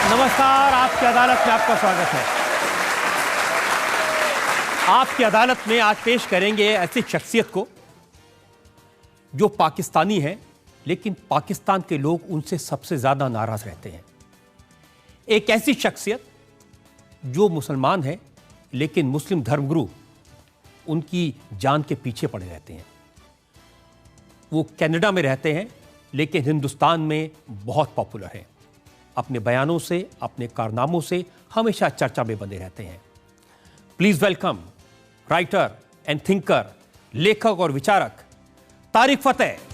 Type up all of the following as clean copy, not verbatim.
नमस्कार, आपकी अदालत में आपका स्वागत है। आपकी अदालत में आज पेश करेंगे ऐसी शख्सियत को जो पाकिस्तानी है, लेकिन पाकिस्तान के लोग उनसे सबसे ज्यादा नाराज रहते हैं। एक ऐसी शख्सियत जो मुसलमान है, लेकिन मुस्लिम धर्मगुरु उनकी जान के पीछे पड़े रहते हैं। वो कनाडा में रहते हैं, लेकिन हिंदुस्तान में बहुत पॉपुलर है। अपने बयानों से, अपने कारनामों से हमेशा चर्चा में बने रहते हैं। Please welcome writer and thinker, लेखक और विचारक तारिक फतेह।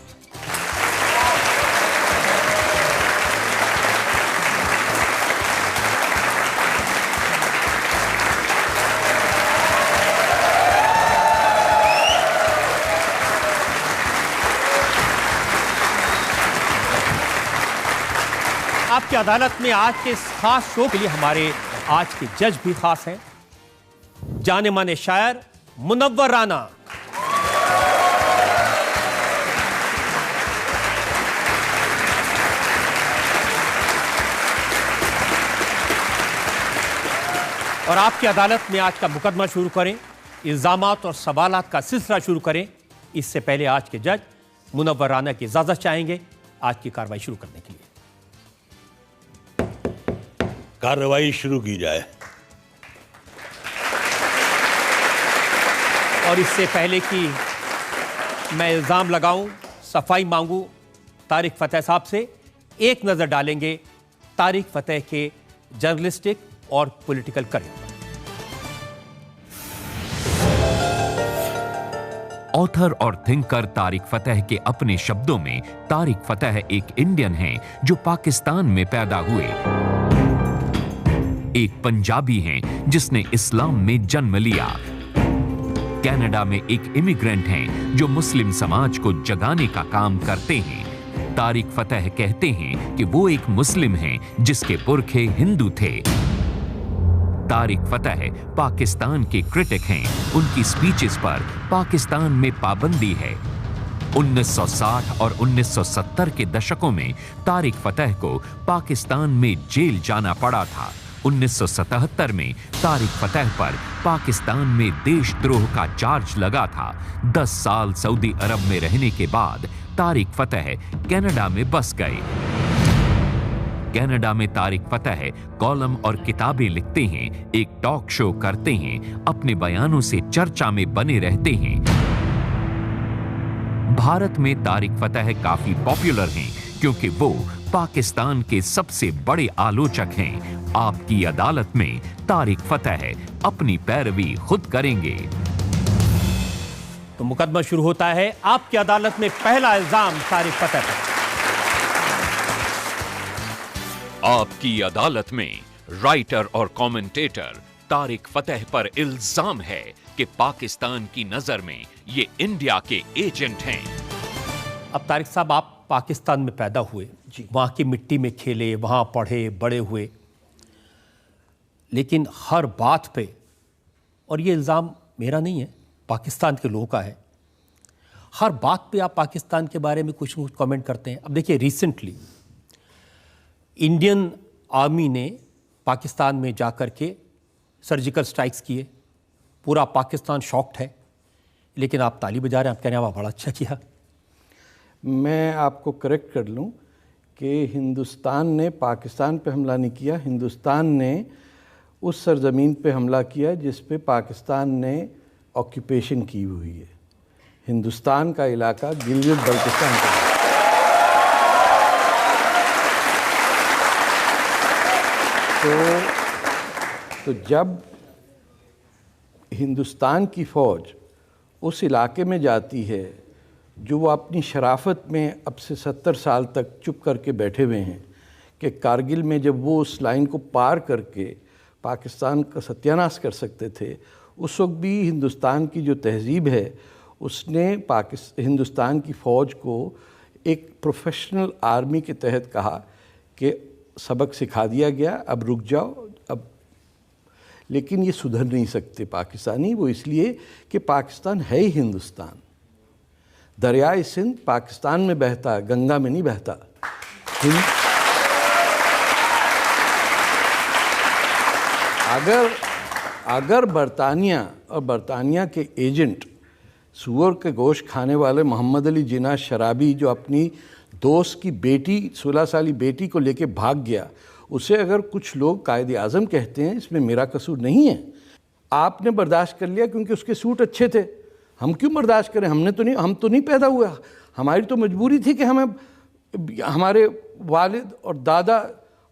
आपकी अदालत में आज के इस खास शो के लिए हमारे आज के जज भी खास हैं। जाने माने शायर मुनव्वर राना, और आपकी अदालत में आज का मुकदमा शुरू करें, इल्जामात और सवालात का सिलसिला शुरू करें, इससे पहले आज के जज मुनव्वर राना की इजाजत चाहेंगे आज की कार्रवाई शुरू करने के लिए। कार्रवाई शुरू की जाए। और इससे पहले कि मैं इल्जाम लगाऊं, सफाई मांगूं तारिक फतेह साहब से, एक नजर डालेंगे तारिक फतेह के जर्नलिस्टिक और पॉलिटिकल करियर। ऑथर और थिंकर तारिक फतेह के अपने शब्दों में तारिक फतेह एक इंडियन हैं जो पाकिस्तान में पैदा हुए, एक पंजाबी हैं जिसने इस्लाम में जन्म लिया, कनाडा में एक इमिग्रेंट हैं जो मुस्लिम समाज को जगाने का काम करते हैं। तारिक फतेह कहते हैं कि वो एक मुस्लिम हैं जिसके पुरखे हिंदू थे। तारिक फतेह पाकिस्तान के क्रिटिक हैं। उनकी स्पीचेस पर पाकिस्तान में पाबंदी है। 1960 और 1970 के दशकों में तारिक फतेह को पाकिस्तान में जेल जाना पड़ा था। 1977 में तारिक फतेह पर पाकिस्तान में देशद्रोह का चार्ज लगा था। 10 साल सऊदी अरब में रहने के बाद तारिक फतेह कनाडा में बस गए। कनाडा में तारिक फतेह कॉलम और किताबें लिखते हैं, एक टॉक शो करते हैं, अपने बयानों से चर्चा में बने रहते हैं। भारत में तारिक फतेह काफी पॉपुलर हैं क्योंकि वो पाकिस्तान के सबसे बड़े आलोचक हैं। आपकी अदालत में तारिक फतेह अपनी पैरवी खुद करेंगे। तो मुकदमा शुरू होता है। आपकी अदालत में पहला इल्जाम तारिक फतेह पर। आपकी अदालत में राइटर और कमेंटेटर तारिक फतेह पर इल्जाम है कि पाकिस्तान की नजर में ये इंडिया के एजेंट हैं। अब तारिक साहब, आप पाकिस्तान में पैदा हुए, वहां की मिट्टी में खेले, वहां पढ़े बड़े हुए, लेकिन हर बात पे, और ये इल्ज़ाम मेरा नहीं है, पाकिस्तान के लोगों का है, हर बात पे आप पाकिस्तान के बारे में कुछ कमेंट करते हैं। अब देखिए, रिसेंटली इंडियन आर्मी ने पाकिस्तान में जाकर के सर्जिकल स्ट्राइक्स किए, पूरा पाकिस्तान शॉक्ड है, लेकिन आप ताली बजा रहे हैं, आप कह रहे हैं वाह बड़ा अच्छा किया। मैं आपको करेक्ट कर लूं कि हिंदुस्तान ने पाकिस्तान पे हमला नहीं किया, हिंदुस्तान ने उस सरजमीन पे हमला किया जिस पे पाकिस्तान ने ऑक्यूपेशन की हुई है। हिंदुस्तान का इलाका गिलगित बल्तिस्तान का। तो जब हिंदुस्तान की फ़ौज उस इलाके में जाती है जो वो अपनी शराफत में अब से 70 साल तक चुप करके बैठे हुए हैं कि कारगिल में जब वो उस लाइन को पार करके पाकिस्तान का सत्यानाश कर सकते थे, उस वक्त भी हिंदुस्तान की जो तहज़ीब है उसने हिंदुस्तान की फ़ौज को एक प्रोफेशनल आर्मी के तहत कहा कि सबक सिखा दिया गया, अब रुक जाओ। अब लेकिन ये सुधर नहीं सकते पाकिस्तानी, वो इसलिए कि पाकिस्तान है ही हिंदुस्तान। दरियाए सिंध पाकिस्तान में बहता, गंगा में नहीं बहता। अगर बरतानिया और बरतानिया के एजेंट सूअर के गोश्त खाने वाले मोहम्मद अली जिन्ना शराबी जो अपनी दोस्त की बेटी 16 साली बेटी को लेके भाग गया, उसे अगर कुछ लोग कायदे आज़म कहते हैं, इसमें मेरा कसूर नहीं है। आपने बर्दाश्त कर लिया क्योंकि उसके सूट अच्छे थे। हम क्यों बर्दाश्त करें? हम तो नहीं पैदा हुआ। हमारी तो मजबूरी थी कि हमें हमारे वालिद और दादा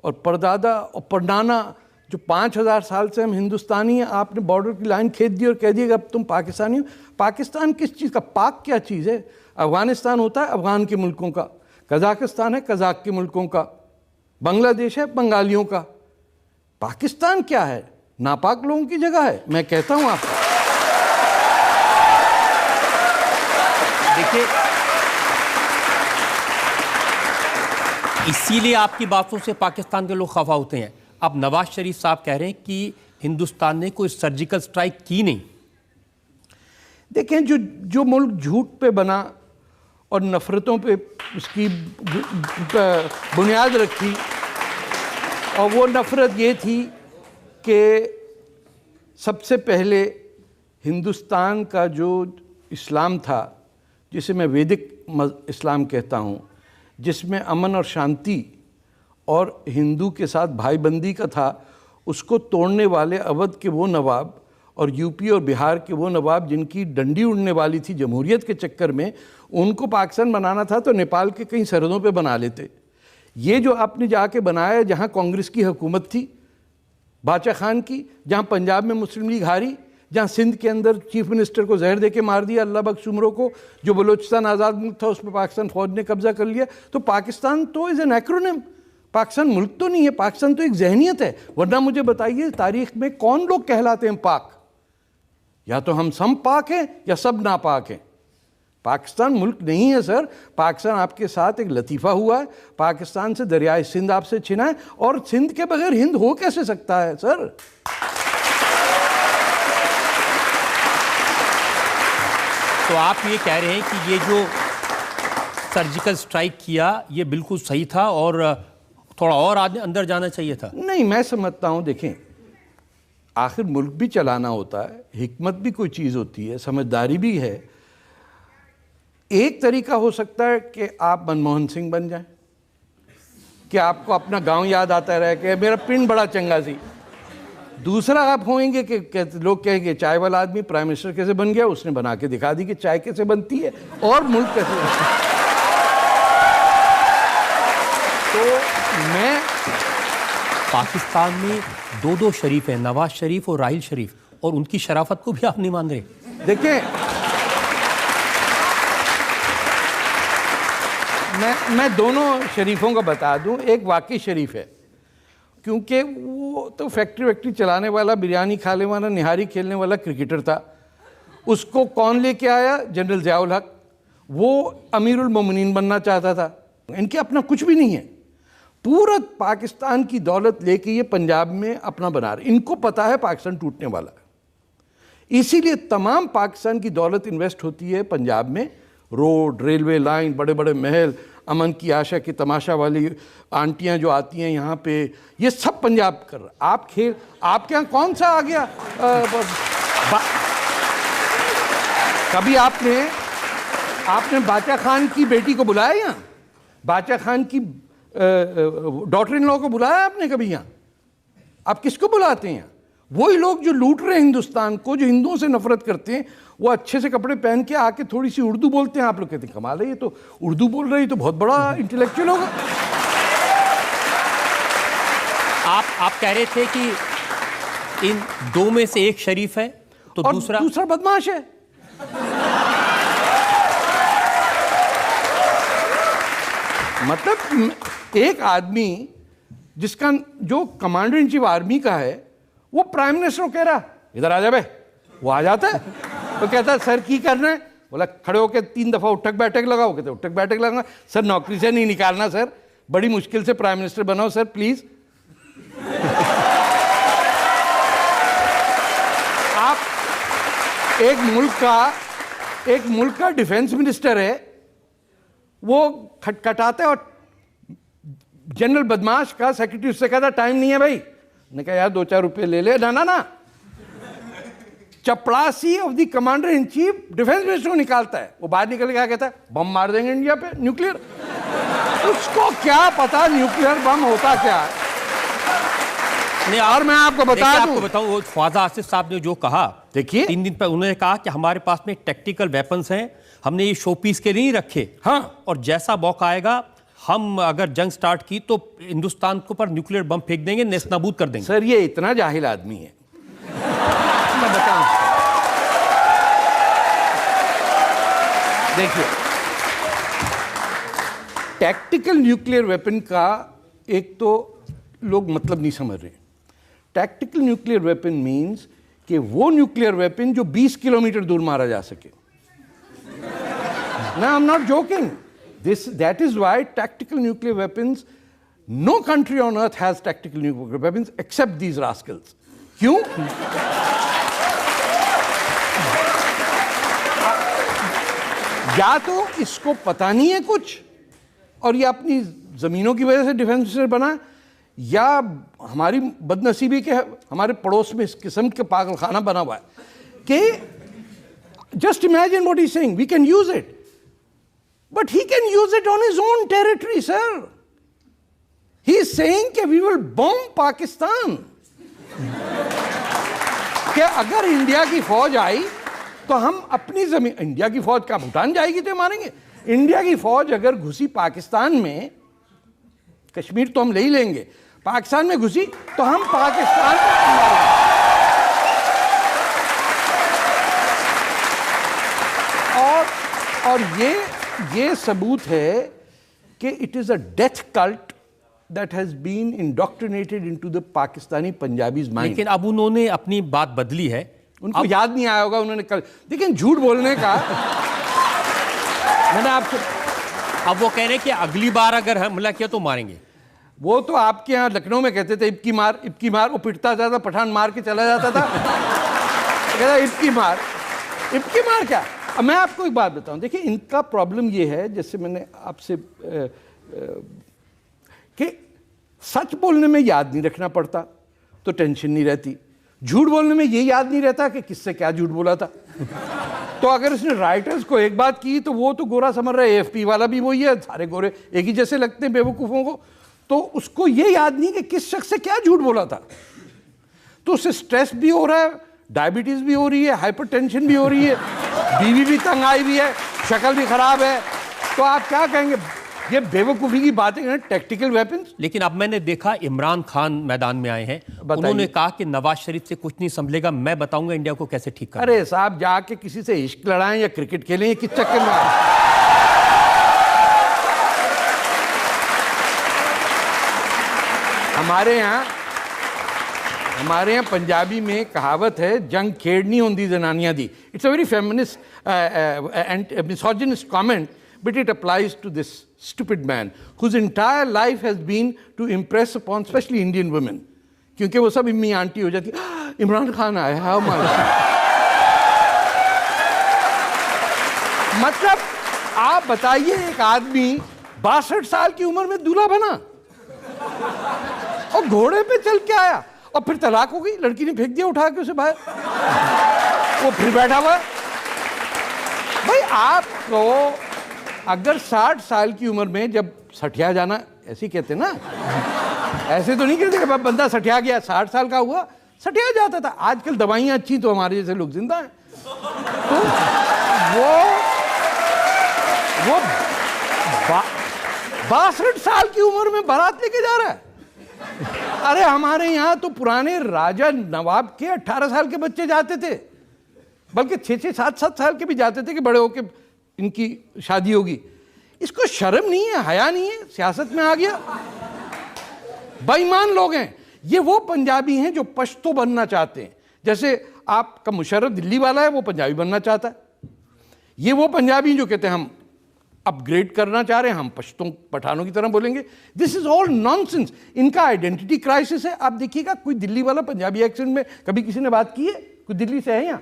और परदादा और परनाना जो 5000 साल से हम हिंदुस्तानी हैं, आपने बॉर्डर की लाइन खींच दी और कह दिया कि अब तुम पाकिस्तानी हो। पाकिस्तान किस चीज़ का? पाक क्या चीज़ है? अफ़गानिस्तान होता है अफ़गान के मुल्कों का, कज़ाकिस्तान है कज़ाक के मुल्कों का, बांग्लादेश है बंगालियों का। पाकिस्तान क्या है? नापाक लोगों की जगह है। मैं कहता हूँ आपको, देखिए, इसीलिए आपकी बातों से पाकिस्तान के लोग खफा होते हैं। अब नवाज शरीफ साहब कह रहे हैं कि हिंदुस्तान ने कोई सर्जिकल स्ट्राइक की नहीं। देखें, जो मुल्क झूठ पे बना और नफ़रतों पे उसकी बुनियाद रखी, और वो नफ़रत ये थी कि सबसे पहले हिंदुस्तान का जो इस्लाम था, जिसे मैं वैदिक इस्लाम कहता हूँ, जिसमें अमन और शांति और हिंदू के साथ भाईबंदी का था, उसको तोड़ने वाले अवध के वो नवाब और यूपी और बिहार के वो नवाब जिनकी डंडी उड़ने वाली थी जमहूरियत के चक्कर में, उनको पाकिस्तान बनाना था तो नेपाल के कई सरहदों पे बना लेते। ये जो आपने जाके बनाया, जहाँ कांग्रेस की हुकूमत थी बाचा खान की, जहाँ पंजाब में मुस्लिम लीग हारी, जहाँ सिंध के अंदर चीफ मिनिस्टर को जहर दे के मार दिया अल्लाह बख्श उमरों को, जो बलोचिस्तान आज़ाद मुल्क था उस पर पाकिस्तान फ़ौज ने कब्जा कर लिया। तो पाकिस्तान तो इज़ एन एक्रोनिम। पाकिस्तान मुल्क तो नहीं है, पाकिस्तान तो एक जहनियत है। वरना मुझे बताइए, तारीख में कौन लोग कहलाते हैं पाक? या तो हम सब पाक हैं या सब नापाक हैं। पाकिस्तान मुल्क नहीं है सर। पाकिस्तान आपके साथ एक लतीफ़ा हुआ है। पाकिस्तान से दरियाए सिंध आपसे छिना है, और सिंध के बगैर हिंद हो कैसे सकता है सर? तो आप ये कह रहे हैं कि ये जो सर्जिकल स्ट्राइक किया ये बिल्कुल सही था और थोड़ा और अंदर जाना चाहिए था? नहीं, मैं समझता हूँ, देखें, आखिर मुल्क भी चलाना होता है, हिकमत भी कोई चीज़ होती है, समझदारी भी है। एक तरीका हो सकता है कि आप मनमोहन सिंह बन जाएं, कि आपको अपना गांव याद आता रहे कि मेरा पिंड बड़ा चंगा सी। दूसरा आप होंगे कि लोग कहेंगे चाय वाला आदमी प्राइम मिनिस्टर कैसे बन गया, उसने बना के दिखा दी कि चाय कैसे बनती है और मुल्क कैसे बनता है। तो मैं, पाकिस्तान में दो शरीफ हैं, नवाज शरीफ और राहिल शरीफ, और उनकी शराफत को भी आप नहीं मान रहे? देखिए, मैं दोनों शरीफों को बता दूं। एक वाकई शरीफ है, क्योंकि वो तो फैक्ट्री चलाने वाला, बिरयानी खाने वाला, निहारी खेलने वाला क्रिकेटर था। उसको कौन लेके आया? जनरल ज़ियाउल हक। वो अमीरुल मोमिनीन बनना चाहता था। इनके अपना कुछ भी नहीं है। पूरा पाकिस्तान की दौलत लेके ये पंजाब में अपना बना रहे। इनको पता है पाकिस्तान टूटने वाला है, इसीलिए तमाम पाकिस्तान की दौलत इन्वेस्ट होती है पंजाब में। रोड, रेलवे लाइन, बड़े बड़े महल, अमन की आशा की तमाशा वाली आंटियां जो आती हैं यहाँ पे, ये सब पंजाब कर रहा। आपके यहाँ कौन सा आ गया? कभी आपने बाचा खान की बेटी को बुलाया यहाँ? बाचा खान की डॉटर इन लॉ को बुलाया आपने कभी यहाँ? आप किसको बुलाते हैं? वही लोग जो लूट रहे हैं हिंदुस्तान को, जो हिंदुओं से नफरत करते हैं, वो अच्छे से कपड़े पहन के आके थोड़ी सी उर्दू बोलते हैं। आप लोग कहते हैं कमाल है, ये तो उर्दू बोल रही, तो बहुत बड़ा इंटेलेक्चुअल होगा। आप कह रहे थे कि इन दो में से एक शरीफ है तो और दूसरा बदमाश है। मतलब एक आदमी जिसका जो कमांडर इन चीफ आर्मी का है, वो प्राइम मिनिस्टर को कह रहा इधर आ जा बे, वो आ जाता है। तो कहता है सर की करना है? बोला खड़े होकर 3 दफा उठक बैठक लगाओ। कहते उठक बैठक लगा। सर नौकरी से नहीं निकालना सर, बड़ी मुश्किल से प्राइम मिनिस्टर बनाओ सर प्लीज। आप एक मुल्क का डिफेंस मिनिस्टर है, वो खटखटाते और जनरल बदमाश का सेक्रेटरी उससे कहता टाइम नहीं है भाई, ने कहा यार 2-4 रुपये ले ले। ना ना ना, चपड़ासी of the commander in chief defence minister को निकालता है, वो बाहर निकल के क्या कहता है, बम मार देंगे इंडिया पे, न्यूक्लियर। उसको क्या पता न्यूक्लियर बम होता क्या है। नहीं, और मैं आपको बताऊं वो ख्वाजा आसिफ साहब ने जो कहा, देखिए 3 दिन पर उन्होंने कहा कि हमारे पास में टेक्टिकल वेपन्स हैं, हमने ये शो पीस के नहीं रखे। हाँ, और जैसा मौका आएगा हम अगर जंग स्टार्ट की तो हिंदुस्तान के ऊपर न्यूक्लियर बम फेंक देंगे, नेस्तनाबूद कर देंगे। सर ये इतना जाहिल आदमी है, मैं बताऊं। देखिए, टैक्टिकल न्यूक्लियर वेपन का एक तो लोग मतलब नहीं समझ रहे। टैक्टिकल न्यूक्लियर वेपन मींस कि वो न्यूक्लियर वेपन जो 20 किलोमीटर दूर मारा जा सके। No, I'm not joking. That is why tactical nuclear weapons, no country on earth has tactical nuclear weapons except these rascals. क्यों? या तो इसको पता नहीं है कुछ और ये अपनी जमीनों की वजह से डिफेंस मिनिस्टर बना, या हमारी बदनसीबी के हमारे पड़ोस में इस किस्म के पागलखाना बना हुआ है कि just imagine what he's saying, we can use it. But he can use it on his own territory, sir. He is saying that we will bomb Pakistan. कि अगर इंडिया की फौज आई तो हम अपनी जमीन, इंडिया की फौज का भूटान जाएगी तो मारेंगे। इंडिया की फौज अगर घुसी पाकिस्तान में, कश्मीर तो हम ले ही लेंगे, पाकिस्तान में घुसी तो हम पाकिस्तान को मारेंगे। और ये सबूत है कि it is a death cult that has been indoctrinated into the Pakistani Punjabis mind. लेकिन अब उन्होंने अपनी बात बदली है, उनको याद नहीं आया होगा उन्होंने कल, लेकिन झूठ बोलने का मैंने आपसे, अब वो कह रहे हैं कि अगली बार अगर हमला किया तो मारेंगे। वो तो आपके यहाँ लखनऊ में कहते थे इब्की मार, वो पिटता जाता, पठान मार के चला जाता था। कहता इब्की मार क्या। अब मैं आपको एक बात बताऊं, देखिए इनका प्रॉब्लम ये है, जैसे मैंने आपसे कि सच बोलने में याद नहीं रखना पड़ता तो टेंशन नहीं रहती, झूठ बोलने में ये याद नहीं रहता कि किससे क्या झूठ बोला था। तो अगर इसने राइटर्स को एक बात की तो वो तो गोरा समझ रहा है, एएफपी वाला भी वही है, सारे गोरे एक ही जैसे लगते हैं बेवकूफ़ों को, तो उसको ये याद नहीं कि किस शख्स से क्या झूठ बोला था। तो उससे स्ट्रेस भी हो रहा है, डायबिटीज़ भी हो रही है, हाइपरटेंशन भी हो रही है, बीवी भी तंग आई हुई है, शक्ल भी खराब है। तो आप क्या कहेंगे, ये बेवकूफ़ी की बातें हैं, टैक्टिकल वेपन्स। लेकिन अब मैंने देखा इमरान खान मैदान में आए हैं, उन्होंने कहा कि नवाज शरीफ से कुछ नहीं संभलेगा, मैं बताऊंगा इंडिया को कैसे ठीक करना। अरे साहब, जाके किसी से इश्क लड़ाएं या क्रिकेट खेलें, ये किस चक्कर में आए। हमारे यहाँ पंजाबी में कहावत है, जंग खेड़नी होंदी जनानियां दी। It's a very feminist and misogynist comment, but it applies to this stupid man whose entire life has been to impress upon especially Indian women, क्योंकि वो सब इम्मी आंटी हो जाती, इमरान खान आया है हमारे। मतलब आप बताइए, एक आदमी 62 साल की उम्र में दूल्हा बना और घोड़े पे चल के आया, और फिर तलाक हो गई, लड़की ने फेंक दिया उठा के उसे बाहर, वो फिर बैठा हुआ। भाई आपको अगर 60 साल की उम्र में जब सठिया जाना, ऐसे ही कहते ना, ऐसे तो नहीं कहते कि बंदा सठिया गया, 60 साल का हुआ सठिया जाता था। आजकल दवाइयाँ अच्छी तो हमारे जैसे लोग जिंदा हैं। तो वो 62 साल की उम्र में बारात लेके जा रहा है। अरे हमारे यहाँ तो पुराने राजा नवाब के 18 साल के बच्चे जाते थे, बल्कि 6-6, 7-7 साल के भी जाते थे कि बड़े होके इनकी शादी होगी। इसको शर्म नहीं है, हया नहीं है, सियासत में आ गया। बेईमान लोग हैं ये। वो पंजाबी हैं जो पश्तो बनना चाहते हैं, जैसे आपका मुशर्रफ दिल्ली वाला है, वो पंजाबी बनना चाहता है। ये वो पंजाबी जो कहते हैं हम अपग्रेड करना चाह रहे हैं, हम पश्तों पठानों की तरह बोलेंगे। This is all nonsense. इनका आइडेंटिटी क्राइसिस है। आप देखिएगा, कोई दिल्ली वाला पंजाबी एक्सेंट में कभी किसी ने बात की है? कोई दिल्ली से है यहाँ?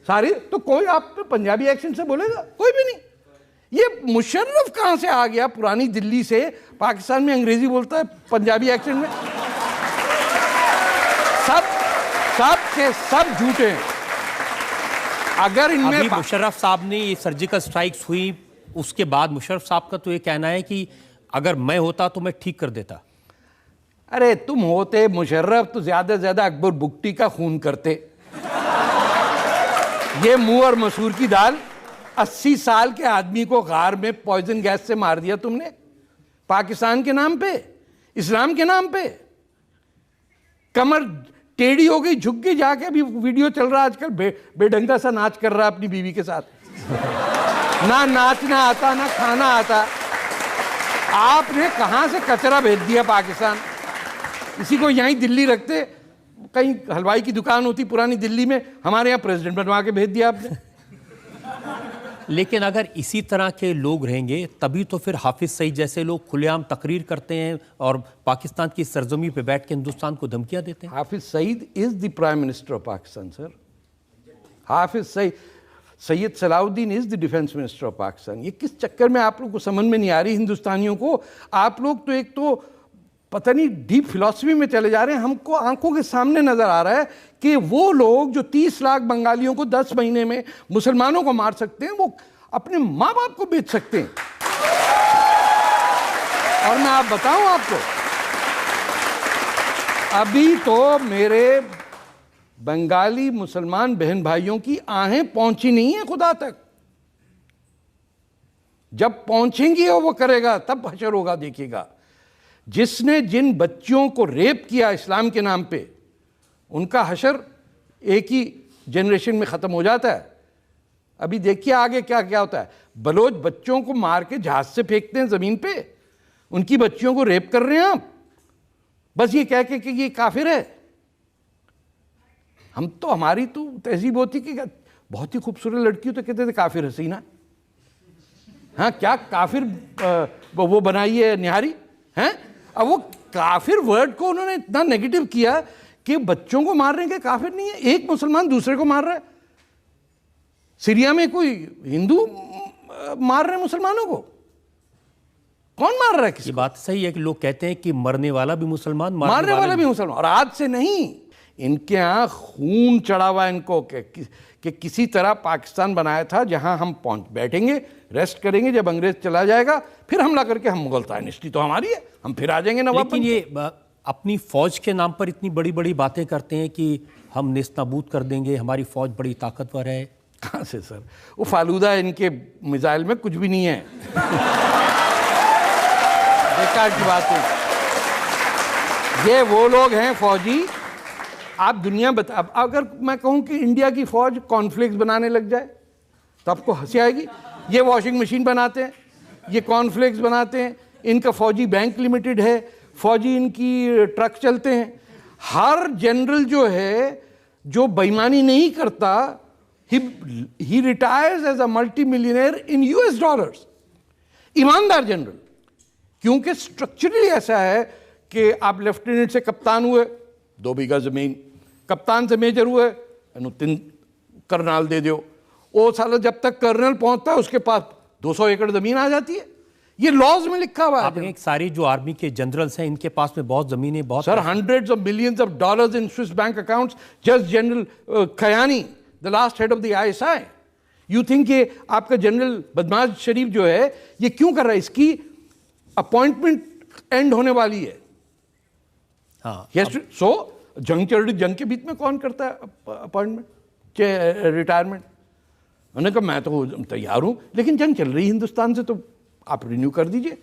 सारे तो कोई आप पंजाबी एक्सेंट से बोलेगा? कोई भी नहीं। ये मुशर्रफ कहाँ से आ गया पुरानी दिल्ली से, पाकिस्तान में अंग्रेजी बोलता है पंजाबी एक्सेंट में। सब के सब झूठे हैं। अगर इनमें अभी मुशर्रफ साहब ने ये सर्जिकल स्ट्राइक्स हुई, उसके बाद मुशर्रफ साहब का तो ये कहना है कि अगर मैं होता तो मैं ठीक कर देता। अरे तुम होते मुशर्रफ तो ज्यादा से ज्यादा अकबर बुगटी का खून करते। ये मुंह और मसूर की दाल, 80 साल के आदमी को गार में पॉइजन गैस से मार दिया तुमने, पाकिस्तान के नाम पे, इस्लाम के नाम पे। कमर टेढ़ी हो गई, झुक गई, जाके अभी वीडियो चल रहा है आजकल, बेढंगा सा नाच कर रहा है अपनी बीवी के साथ। ना नाचना आता, ना खाना आता। आपने कहां से कचरा भेज दिया पाकिस्तान। इसी को यहीं दिल्ली रखते, कहीं हलवाई की दुकान होती पुरानी दिल्ली में, हमारे यहाँ प्रेसिडेंट बनवा के भेज दिया आपने। लेकिन अगर इसी तरह के लोग रहेंगे तभी तो फिर हाफिज सईद जैसे लोग खुलेआम तकरीर करते हैं और पाकिस्तान की सरजमी पे बैठ के हिंदुस्तान को धमकियां देते हैं। Hafiz Saeed is the prime minister of Pakistan sir. Hafiz Syed Salahuddin is the defence minister of Pakistan. ये किस चक्कर में आप लोग को समझ में नहीं आ रही हिंदुस्तानियों को। आप लोग तो एक तो पता नहीं डीप फिलॉसफी में चले जा रहे हैं। हमको आंखों के सामने नजर आ रहा है कि वो लोग जो 30 लाख बंगालियों को 10 महीने में मुसलमानों को मार सकते हैं, वो अपने माँ बाप को बेच सकते हैं। और मैं आप बताऊं आपको, अभी तो मेरे बंगाली मुसलमान बहन भाइयों की आहें पहुंची नहीं है खुदा तक। जब पहुंचेंगी वो करेगा, तब हशर होगा, देखिएगा। जिसने जिन बच्चियों को रेप किया इस्लाम के नाम पे, उनका हशर एक ही जनरेशन में ख़त्म हो जाता है। अभी देखिए आगे क्या क्या होता है। बलोच बच्चों को मार के जहाज से फेंकते हैं ज़मीन पे, उनकी बच्चियों को रेप कर रहे हैं आप, बस ये कह के कि ये काफिर है। हम तो, हमारी तो तहजीब होती कि बहुत ही खूबसूरत लड़की हो तो कहते थे काफिर हसीना। हाँ, क्या काफिर वो बनाई है निहारी हैं। अब वो काफिर वर्ड को उन्होंने इतना नेगेटिव किया कि बच्चों को मार रहे हैं कि काफिर नहीं है। एक मुसलमान दूसरे को मार रहा है। सीरिया में कोई हिंदू मार रहे हैं मुसलमानों को, कौन मार रहा है किसी? ये बात सही है कि लोग कहते हैं कि मरने वाला भी मुसलमान, मारने वाला भी मुसलमान। और आज से नहीं, इनके यहाँ खून चढ़ा हुआ इनको कि किसी तरह पाकिस्तान बनाया था जहां हम पहुंच बैठेंगे, रेस्ट करेंगे, जब अंग्रेज चला जाएगा फिर हमला करके हम मुगल डायनेस्टी तो हमारी है, हम फिर आ जाएंगे नवाब। लेकिन ये अपनी फौज के नाम पर इतनी बड़ी बड़ी बातें करते हैं कि हम नेस्तनाबूद कर देंगे, हमारी फौज बड़ी ताकतवर है। कहाँ से सर? वो फालूदा इनके मिसाइल में कुछ भी नहीं है। बेकार की बात है। ये वो लोग हैं फौजी, आप दुनिया बता। अगर मैं कहूं कि इंडिया की फौज कॉर्नफ्लेक्स बनाने लग जाए तो आपको हंसी आएगी। ये वॉशिंग मशीन बनाते हैं, ये कॉर्नफ्लेक्स बनाते हैं, इनका फौजी बैंक लिमिटेड है, फौजी इनकी ट्रक चलते हैं। हर जनरल जो है जो बेईमानी नहीं करता, he retires as a multi millionaire in US dollars. ईमानदार जनरल, क्योंकि स्ट्रक्चरली ऐसा है कि आप लेफ्टिनेंट से कप्तान हुए 2 बीघा जमीन, कप्तान से मेजर हुए 3 कर्नल दे दो। वो साला जब तक कर्नल पहुंचता है उसके पास 200 एकड़ जमीन आ जाती है। ये लॉज में लिखा हुआ है। एक सारी जो आर्मी के जनरल्स हैं इनके पास में बहुत जमीनें, बहुत sir, hundreds of millions of dollars in Swiss bank accounts. Just General Kayani, the last head of the ISI. You think कि आपका जनरल बदमाश शरीफ जो है ये क्यों कर रहा है? इसकी अपॉइंटमेंट एंड होने वाली है। हाँ, सो जंग चल रही, जंग के बीच में कौन करता है अपॉइंटमेंट, रिटायरमेंट? उन्होंने कहा मैं तो तैयार हूं, लेकिन जंग चल रही हिंदुस्तान से तो आप रिन्यू कर दीजिए।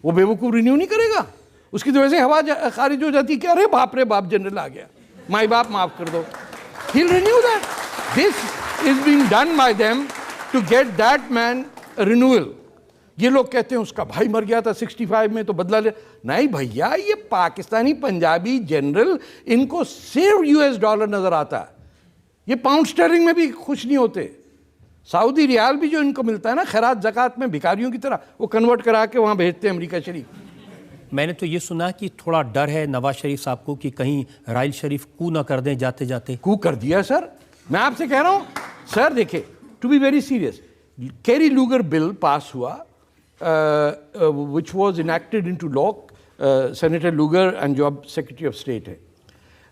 वो बेवकूफ रिन्यू नहीं करेगा, उसकी तो वैसे हवा खारिज हो जाती है कि अरे बाप रे बाप जनरल आ गया, माई बाप माफ कर दो। He'll renew that. This is being done by them to get that man a renewal. ये लोग कहते हैं उसका भाई मर गया था 65 में तो बदला ले। नहीं भैया, ये पाकिस्तानी पंजाबी जनरल, इनको सिर्फ US डॉलर नजर आता है। ये पाउंड स्टर्लिंग में भी खुश नहीं होते। सऊदी रियाल भी जो इनको मिलता है ना खैरात ज़कात में भिखारियों की तरह, वो कन्वर्ट करा के वहाँ भेजते हैं अमेरिका शरीफ। मैंने तो ये सुना कि थोड़ा डर है नवाज शरीफ साहब को कि कहीं राइल शरीफ कू ना कर दें जाते जाते। कू कर दिया सर, मैं आपसे कह रहा हूँ सर। देखिए, to be very serious, Kerry Lugar bill pass हुआ which was enacted into law. Senator Lugar and जो अब सेक्रेटरी ऑफ स्टेट है,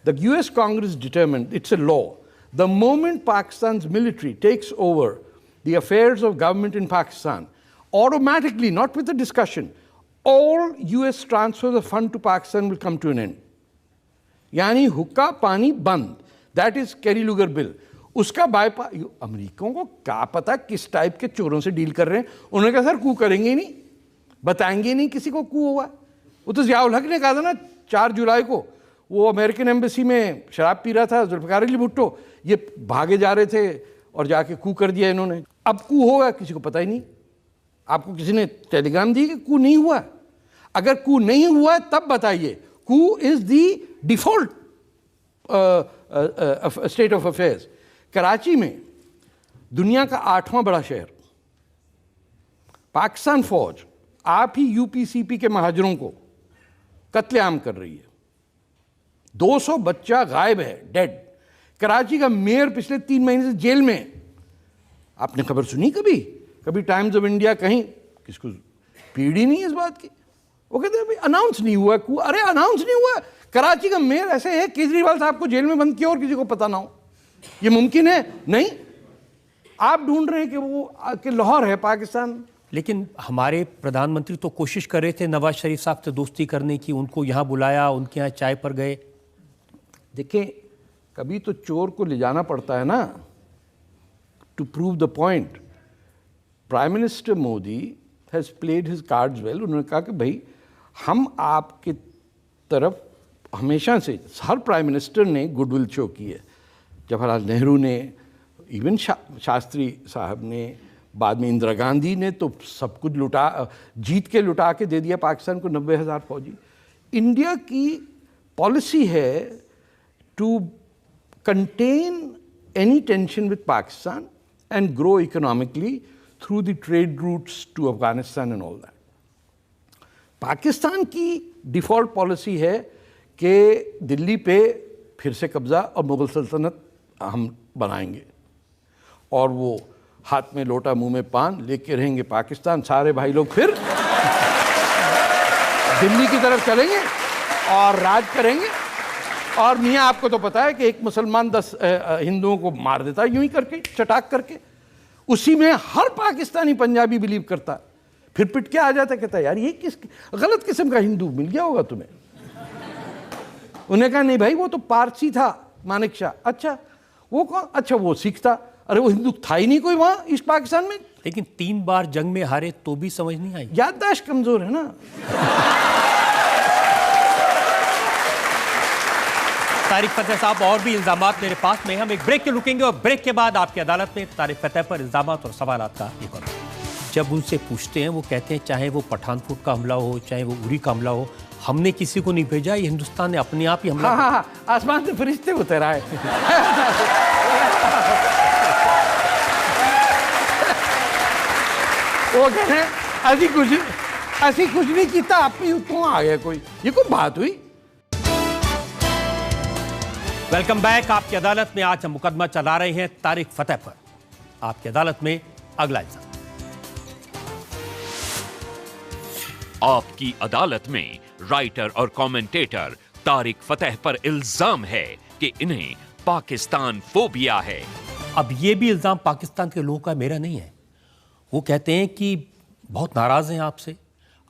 The US Congress determined, it's a law, the moment Pakistan's military takes over the affairs of government in Pakistan, automatically, not with a discussion, all US transfers of fund to Pakistan will come to an end. यानी हुक्का पानी बंद, that is carry लुगर bill. उसका bypass, अमेरिकियों को क्या पता किस type के चोरों से डील कर रहे हैं. उन्होंने कहा सर कू करेंगे ही नहीं, बताएंगे नहीं किसी को कू हुआ. वो तो ज़ियाउल हक ने कहा था ना 4 जुलाई को, वो अमेरिकन एम्बेसी में शराब पी रहा था जुल्फ़िकार अली भुट्टो, ये भागे जा रहे थे और जाके कू कर दिया इन्होंने. अब कू होगा किसी को पता ही नहीं. आपको किसी ने टेलीग्राम दी कि कू नहीं हुआ? अगर कू नहीं हुआ तब बताइए. Coup is the default state of affairs. Karachi में दुनिया का 8वां बड़ा शहर, पाकिस्तान फौज आप ही यूपीसीपी के महाजरों को कत्लेआम कर रही है. 200 बच्चा गायब है, डेड. कराची का मेयर पिछले 3 महीने से जेल में. आपने खबर सुनी कभी? कभी टाइम्स ऑफ इंडिया कहीं किसको पीड़ी नहीं है इस बात की? वो कहते हैं अनाउंस नहीं हुआ. अरे अनाउंस नहीं हुआ. कराची का मेयर ऐसे है, केजरीवाल साहब को जेल में बंद किया और किसी को पता ना हो. ये मुमकिन है? नहीं. आप ढूंढ रहे हैं कि वो कि लाहौर है पाकिस्तान. लेकिन हमारे प्रधानमंत्री तो कोशिश कर रहे थे नवाज शरीफ साहब से दोस्ती करने की, उनको यहाँ बुलाया, उनके यहाँ चाय पर गए. देखें, कभी तो चोर को ले जाना पड़ता है ना, to prove the point. Prime minister Modi has played his cards well. उन्होंने कहा कि भाई हम आपके तरफ हमेशा से, हर प्राइम मिनिस्टर ने गुडविल शो की है. जवाहरलाल नेहरू ने, इवन शास्त्री साहब ने, बाद में इंदिरा गांधी ने तो सब कुछ जीत के लुटा के दे दिया पाकिस्तान को 90,000 फौजी. इंडिया की पॉलिसी है to contain any tension with Pakistan and grow economically through the trade routes to Afghanistan and all that. Pakistan की डिफ़ॉल्ट पॉलिसी है कि दिल्ली पे फिर से कब्ज़ा और मुग़ल सल्तनत हम बनाएंगे, और वो हाथ में लोटा मुंह में पान लेके रहेंगे पाकिस्तान. सारे भाई लोग फिर दिल्ली की तरफ चलेंगे और राज करेंगे. और मियाँ आपको तो पता है कि एक मुसलमान 10 हिंदुओं को मार देता है यूं ही करके, चटाक करके. उसी में हर पाकिस्तानी पंजाबी बिलीव करता. फिर पिट के आ जाता, कहता यार ये किस गलत किस्म का हिंदू मिल गया होगा तुम्हें. उन्हें कहा नहीं भाई वो तो पारसी था, मानिक शाह. अच्छा वो कौन? अच्छा वो सिख था. अरे वो हिंदू था ही नहीं कोई वहां इस पाकिस्तान में. लेकिन 3 बार जंग में हारे तो भी समझ नहीं आई. याददाश्त कमजोर है ना. तारिक फतेह साहब, और भी इल्जामात मेरे पास में. हम एक ब्रेक के रुकेंगे और ब्रेक के बाद आपकी अदालत में तारिक फतेह पर इल्जामात और सवालात का एक और. जब उनसे पूछते हैं वो कहते हैं चाहे वो पठानकोट का हमला हो, चाहे वो उरी का हमला हो, हमने किसी को नहीं भेजा, ये हिंदुस्तान ने अपने आप ही हमला. हाँ, आसमान से फरिश्ते उतर आए. वो कहते हैं ऐसी कुछ नहीं किया, आप ही उत्तों आ गया कोई. ये कोई बात हुई? Welcome back. आपकी अदालत में आज हम मुकदमा चला रहे हैं तारिक फतेह पर. आपकी अदालत में अगला इल्जाम. आपकी अदालत में राइटर और कमेंटेटर तारिक फतेह पर इल्जाम है कि इन्हें पाकिस्तान फोबिया है. अब ये भी इल्जाम पाकिस्तान के लोगों का, मेरा नहीं है. वो कहते हैं कि बहुत नाराज हैं आपसे,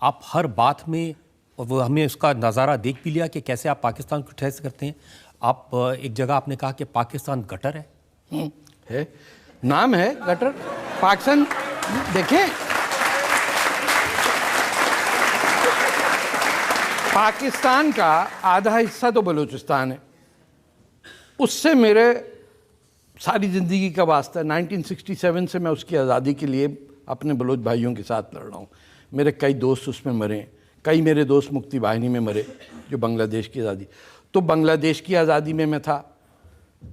आप हर बात में, और वो हमने उसका नज़ारा देख भी लिया कि कैसे आप पाकिस्तान को ठहस करते हैं. आप एक जगह आपने कहा कि पाकिस्तान गटर है. नाम है गटर. पाकिस्तान देखें, पाकिस्तान का आधा हिस्सा तो बलूचिस्तान है. उससे मेरे सारी ज़िंदगी का वास्ता. 1967 से मैं उसकी आज़ादी के लिए अपने बलूच भाइयों के साथ लड़ रहा हूँ. मेरे कई दोस्त उसमें मरे, कई मेरे दोस्त मुक्ति वाहिनी में मरे जो बांग्लादेश की आज़ादी. तो बांग्लादेश की आज़ादी में मैं था,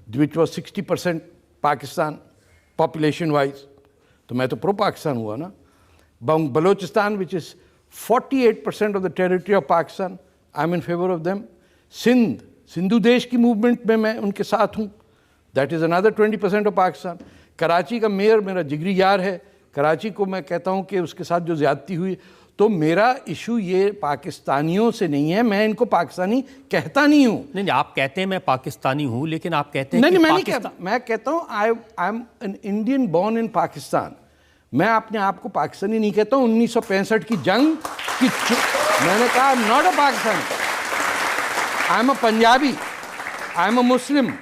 which was 60% Pakistan population wise, तो मैं तो प्रो पाकिस्तान हुआ ना. Balochistan which is 48% of the territory of Pakistan, I am in favour of them. Sindhu देश की मूवमेंट में मैं उनके साथ हूँ, that is another 20% of Pakistan. Karachi का मेयर मेरा जिगरी यार है. कराची को मैं कहता हूँ कि उसके साथ जो ज़्यादती हुई, तो मेरा इशू ये पाकिस्तानियों से नहीं है, मैं इनको पाकिस्तानी कहता नहीं हूँ। नहीं, आप कहते हैं मैं पाकिस्तानी हूँ, लेकिन आप कहते हैं नहीं, कि मैं नहीं कहता, मैं कहता हूँ आई am an Indian born in Pakistan. मैं अपने आप को पाकिस्तानी नहीं कहता हूँ। 1965 की जंग की मैंने कहा not a Pakistani, I am a Punjabi, I am a Muslim,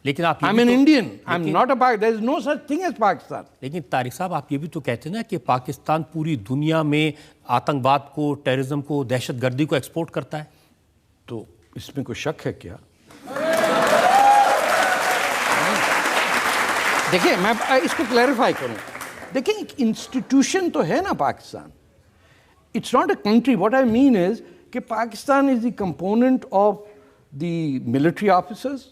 लेकिन आप I am an Indian, I am not a Pakistan, there is no such thing as Pakistan. लेकिन तारिक साहब, आप ये भी तो कहते हैं ना कि पाकिस्तान पूरी दुनिया में आतंकवाद को, टेररिज्म को, दहशतगर्दी को एक्सपोर्ट करता है। तो इसमें कोई शक है क्या? देखिए, मैं इसको क्लैरिफाई करूं। देखिए, एक इंस्टीट्यूशन तो है ना Pakistan, it's not a country. What I mean is कि Pakistan is the component of the military officers,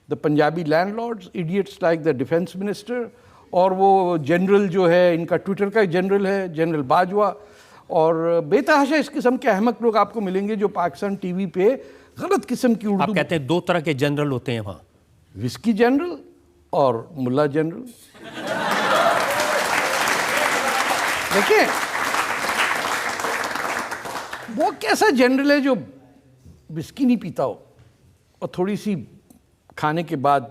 the Punjabi landlords, idiots like the defence minister, और वो जनरल जो है, इनका ट्विटर का जनरल है, जनरल बाजवा, और बेतहाशा इस किस्म के अहमक लोग आपको मिलेंगे जो पाकिस्तान टीवी पे गलत किस्म की उर्दू। आप कहते हैं 2 तरह के जनरल होते हैं वहाँ, विस्की जनरल और मुल्ला जनरल। देखिए, वो कैसा जनरल है जो विस्की नहीं पीता हो और थोड़ी सी खाने के बाद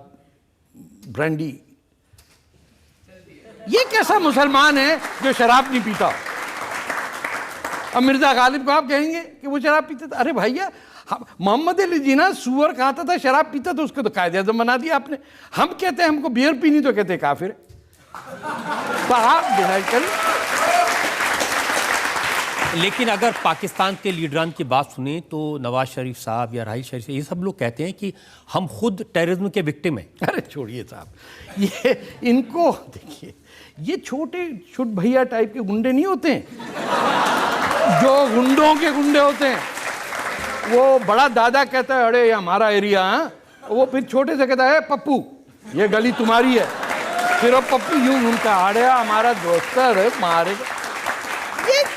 ब्रांडी? ये कैसा मुसलमान है जो शराब नहीं पीता? अब मिर्जा गालिब को आप कहेंगे कि वो शराब पीते थे? अरे भैया, मोहम्मद अली जिन्ना सुअर खाता था, शराब पीता, तो उसको तो कायदे आज़म बना दिया आपने। हम कहते हैं हमको बियर पीनी, तो कहते हैं काफिर। तो आप डिसाइड करें। लेकिन अगर पाकिस्तान के लीडरान की बात सुने तो नवाज शरीफ साहब या राहिल शरीफ, ये सब लोग कहते हैं कि हम खुद टेररिज्म के विक्टिम हैं। अरे छोड़िए साहब, ये इनको देखिए, ये छोटे छुट भैया टाइप के गुंडे नहीं होते हैं जो गुंडों के गुंडे होते हैं। वो बड़ा दादा कहता है अरे ये हमारा एरिया है, वो फिर छोटे से कहता है पप्पू ये गली तुम्हारी है, फिर वो पप्पू यूं घूमता अरे हमारा दोस्त है मारे।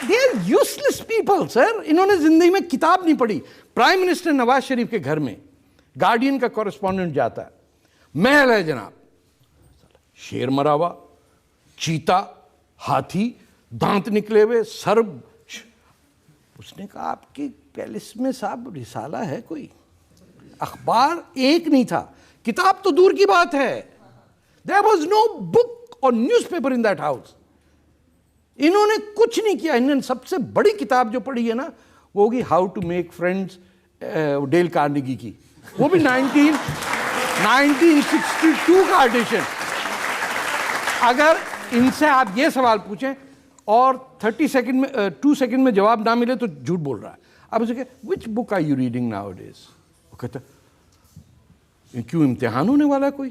ये यूजलेस पीपल सर। इन्होंने जिंदगी में किताब नहीं पढ़ी। प्राइम मिनिस्टर नवाज शरीफ के घर में गार्डियन का कॉरेस्पॉन्डेंट जाता है, महल है जनाब, शेर मरा हुआ, चीता, हाथी, दांत निकले हुए, सर। उसने कहा आपके पैलेस में साहब रिसाला है कोई? अखबार एक नहीं था, किताब तो दूर की बात है। देयर वाज नो बुक और न्यूज़पेपर इन दैट हाउस। इन्होंने कुछ नहीं किया। इन्होंने सबसे बड़ी किताब जो पढ़ी है ना, वो होगी how to make friends, Dale Carnegie की, वो भी 1962 का एडिशन। अगर इनसे आप ये सवाल पूछें और 30 सेकंड में 2 सेकंड में जवाब ना मिले तो झूठ बोल रहा है। अब उसे कहे which book are you reading nowadays? वो कहता क्यों इम्तिहान होने वाला है कोई?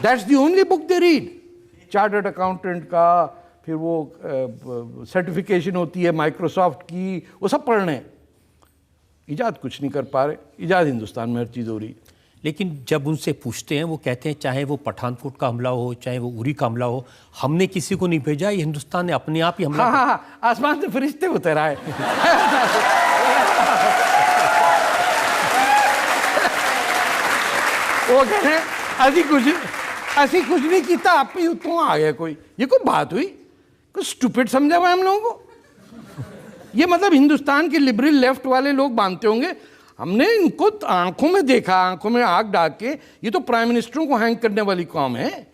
That's the only book they read. Chartered accountant का, फिर वो सर्टिफिकेशन होती है माइक्रोसॉफ्ट की, वो सब पढ़ रहे हैं। ईजाद कुछ नहीं कर पा रहे। ईजाद हिंदुस्तान में हर चीज़ हो रही है। लेकिन जब उनसे पूछते हैं वो कहते हैं चाहे वो पठानकोट का हमला हो, चाहे वो उरी का हमला हो, हमने किसी को नहीं भेजा, ये हिंदुस्तान ने अपने आप ही हमला। हाँ, आसमान से फरिश्ते उतर आए। वो कह रहे असी कुछ नहीं किया, आप ही उतों आ गया कोई। ये कोई बात हुई? कुछ स्टूपिड समझा हुआ हम लोगों को। ये मतलब हिंदुस्तान के लिबरल लेफ्ट वाले लोग मानते होंगे हमने इनको आंखों में देखा, आंखों में आग डाल के, ये तो प्राइम मिनिस्टरों को हैंग करने वाली कौम है।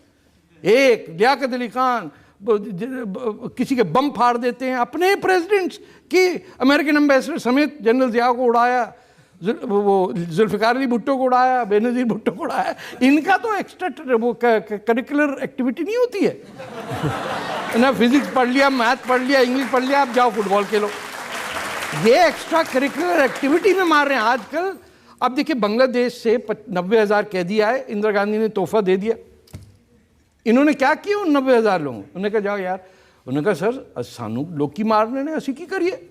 एक लियाकत अली खान किसी के बम फाड़ देते हैं, अपने प्रेसिडेंट्स की, अमेरिकन एम्बेसडर समेत जनरल जिया को उड़ाया, वो जुल्फिकार अली भुट्टो को उड़ाया, बेनज़ीर भुट्टो को उड़ाया। इनका तो एक्स्ट्रा वो करिकुलर एक्टिविटी नहीं होती है ना, फिजिक्स पढ़ लिया, मैथ पढ़ लिया, इंग्लिश पढ़ लिया, आप जाओ फुटबॉल खेलो। ये एक्स्ट्रा करिकुलर एक्टिविटी में मार रहे हैं आजकल। अब देखिए, बांग्लादेश से 90,000 कैदी आए, इंदिरा गांधी ने तोहफा दे दिया। इन्होंने क्या किया उन 90,000 लोगों? उन्होंने कहा जाओ यार, उन्होंने कहा सर सानू लोग मारने ने असी की करिए।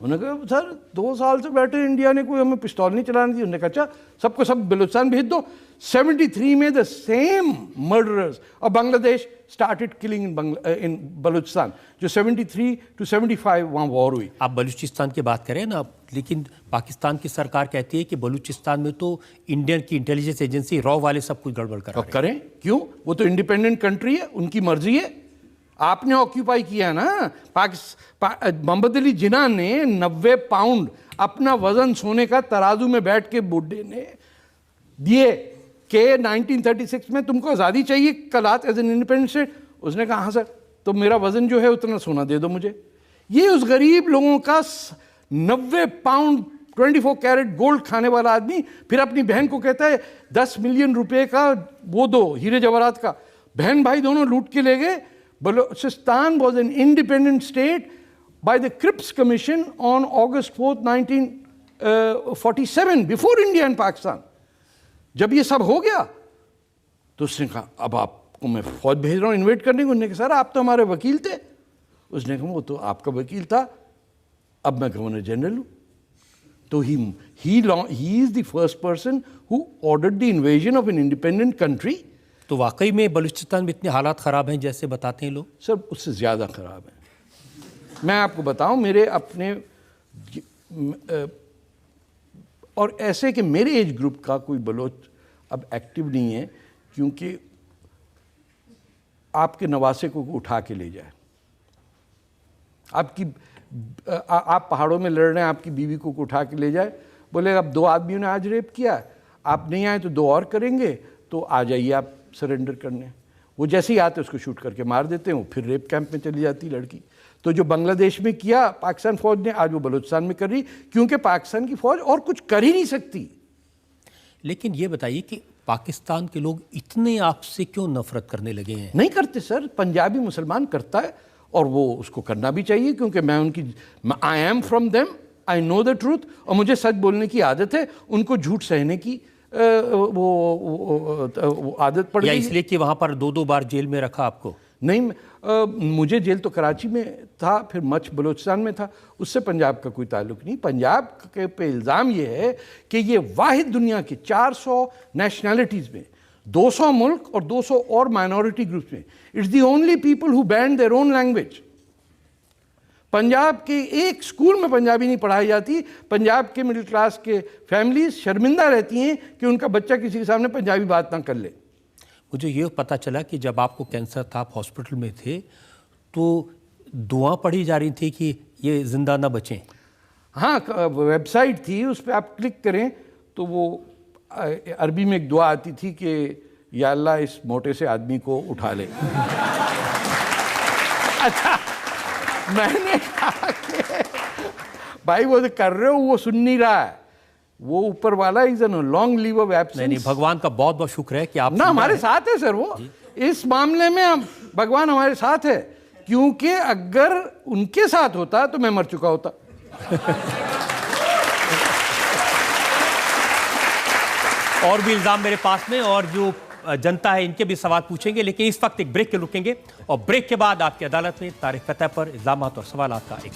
उन्होंने कहा सर 2 साल से बैठे इंडिया ने कोई हमें पिस्तौल नहीं चलाने दी। उन्होंने कहा अच्छा सबको सब बलूचिस्तान भेज दो। 73 में द सेम मर्डरर्स और बांग्लादेश स्टार्टेड किलिंग इन बलूचिस्तान, जो 73 to 75 वहाँ वॉर हुई। आप बलूचिस्तान की बात करें ना, लेकिन पाकिस्तान की सरकार कहती है कि बलूचिस्तान में तो इंडियन की इंटेलिजेंस एजेंसी रॉ वाले सब कुछ गड़बड़ कर रहे हैं। करें क्यों? वो तो इंडिपेंडेंट कंट्री है, उनकी मर्जी है। आपने ऑक्यूपाई किया ना। मोहम्मद अली जिन्ना ने 90 पाउंड अपना वजन सोने का तराजू में बैठ के बुड्ढे ने दिए कि 1936 में तुमको आज़ादी चाहिए Kalat as an independent state. उसने कहा हाँ सर, तो मेरा वजन जो है उतना सोना दे दो मुझे। ये उस गरीब लोगों का 90 पाउंड 24 कैरेट गोल्ड खाने वाला आदमी फिर अपनी बहन को कहता है 10 मिलियन रुपए का वो दो, हीरे जवाहरात का। बहन भाई दोनों लूट के ले गए। Balochistan was an independent state by the Cripps Commission on August 4th, 1947, before India and Pakistan. जब ये सब हो गया तो उसने कहा अब आपको मैं फौज भेज रहा हूँ इन्वेट करने को। उन्होंने कहा सर आप तो हमारे वकील थे। उसने कहा वो तो आपका वकील था, अब मैं गवर्नर जनरल हूँ। तो he is the first person who ordered the invasion of an independent country. तो वाकई में बलूचिस्तान में इतने हालात ख़राब हैं जैसे बताते हैं लोग? सर उससे ज़्यादा ख़राब है। मैं आपको बताऊं, मेरे अपने और ऐसे कि मेरे एज ग्रुप का कोई बलोच अब एक्टिव नहीं है, क्योंकि आपके नवासे को उठा के ले जाए, आप पहाड़ों में लड़ रहे हैं, आपकी बीवी को उठा के ले जाए, बोले अब 2 आदमियों ने आज रेप किया, आप नहीं आए तो 2 और करेंगे, तो आ जाइए आप सरेंडर करने। वो जैसे ही आते उसको शूट करके मार देते हैं, वो फिर रेप कैंप में चली जाती लड़की। तो जो बांग्लादेश में किया पाकिस्तान फौज ने, आज वो बलूचिस्तान में कर रही, क्योंकि पाकिस्तान की फौज और कुछ कर ही नहीं सकती। लेकिन ये बताइए कि पाकिस्तान के लोग इतने आपसे क्यों नफरत करने लगे हैं? नहीं करते सर, पंजाबी मुसलमान करता है और वो उसको करना भी चाहिए, क्योंकि I am from them, I know the truth, और मुझे सच बोलने की आदत है। उनको झूठ सहने की वो आदत पड़ गई। या इसलिए कि वहाँ पर 2-2 बार जेल में रखा आपको? नहीं, मुझे जेल तो कराची में था, फिर मच बलूचिस्तान में था, उससे पंजाब का कोई ताल्लुक नहीं। पंजाब के पे इल्ज़ाम ये है कि ये वाहिद दुनिया की 400 नेशनैलिटीज़ में, 200 मुल्क और 200 और माइनॉरिटी ग्रुप्स में, it's the only people who band their own language. Punjab के एक स्कूल में पंजाबी नहीं पढ़ाई जाती। पंजाब के मिडिल क्लास के फैमिलीज शर्मिंदा रहती हैं कि उनका बच्चा किसी के सामने पंजाबी बात ना कर ले। मुझे ये पता चला कि जब आपको कैंसर था, आप हॉस्पिटल में थे, तो दुआ पढ़ी जा रही थी कि ये जिंदा ना बचें। हाँ, वेबसाइट थी, उस पर आप क्लिक करें तो वो अरबी में एक दुआ आती थी कि या अल्लाह इस मोटे से आदमी को उठा ले। अच्छा, मैंने कहा कि भाई वो कर रहे हो, वो सुन नहीं रहा है, वो ऊपर वाला is an long leave of absence. नहीं, भगवान का बहुत बहुत शुक्र है कि आप ना हमारे साथ है सर। वो इस मामले में भगवान हमारे साथ है, क्योंकि अगर उनके साथ होता तो मैं मर चुका होता। और भी इल्जाम मेरे पास में, और जो जनता है इनके भी सवाल पूछेंगे, लेकिन इस वक्त एक ब्रेक के रुकेंगे और ब्रेक के बाद आपकी अदालत में तारिक फतेह पर इल्जामात और सवालात का एक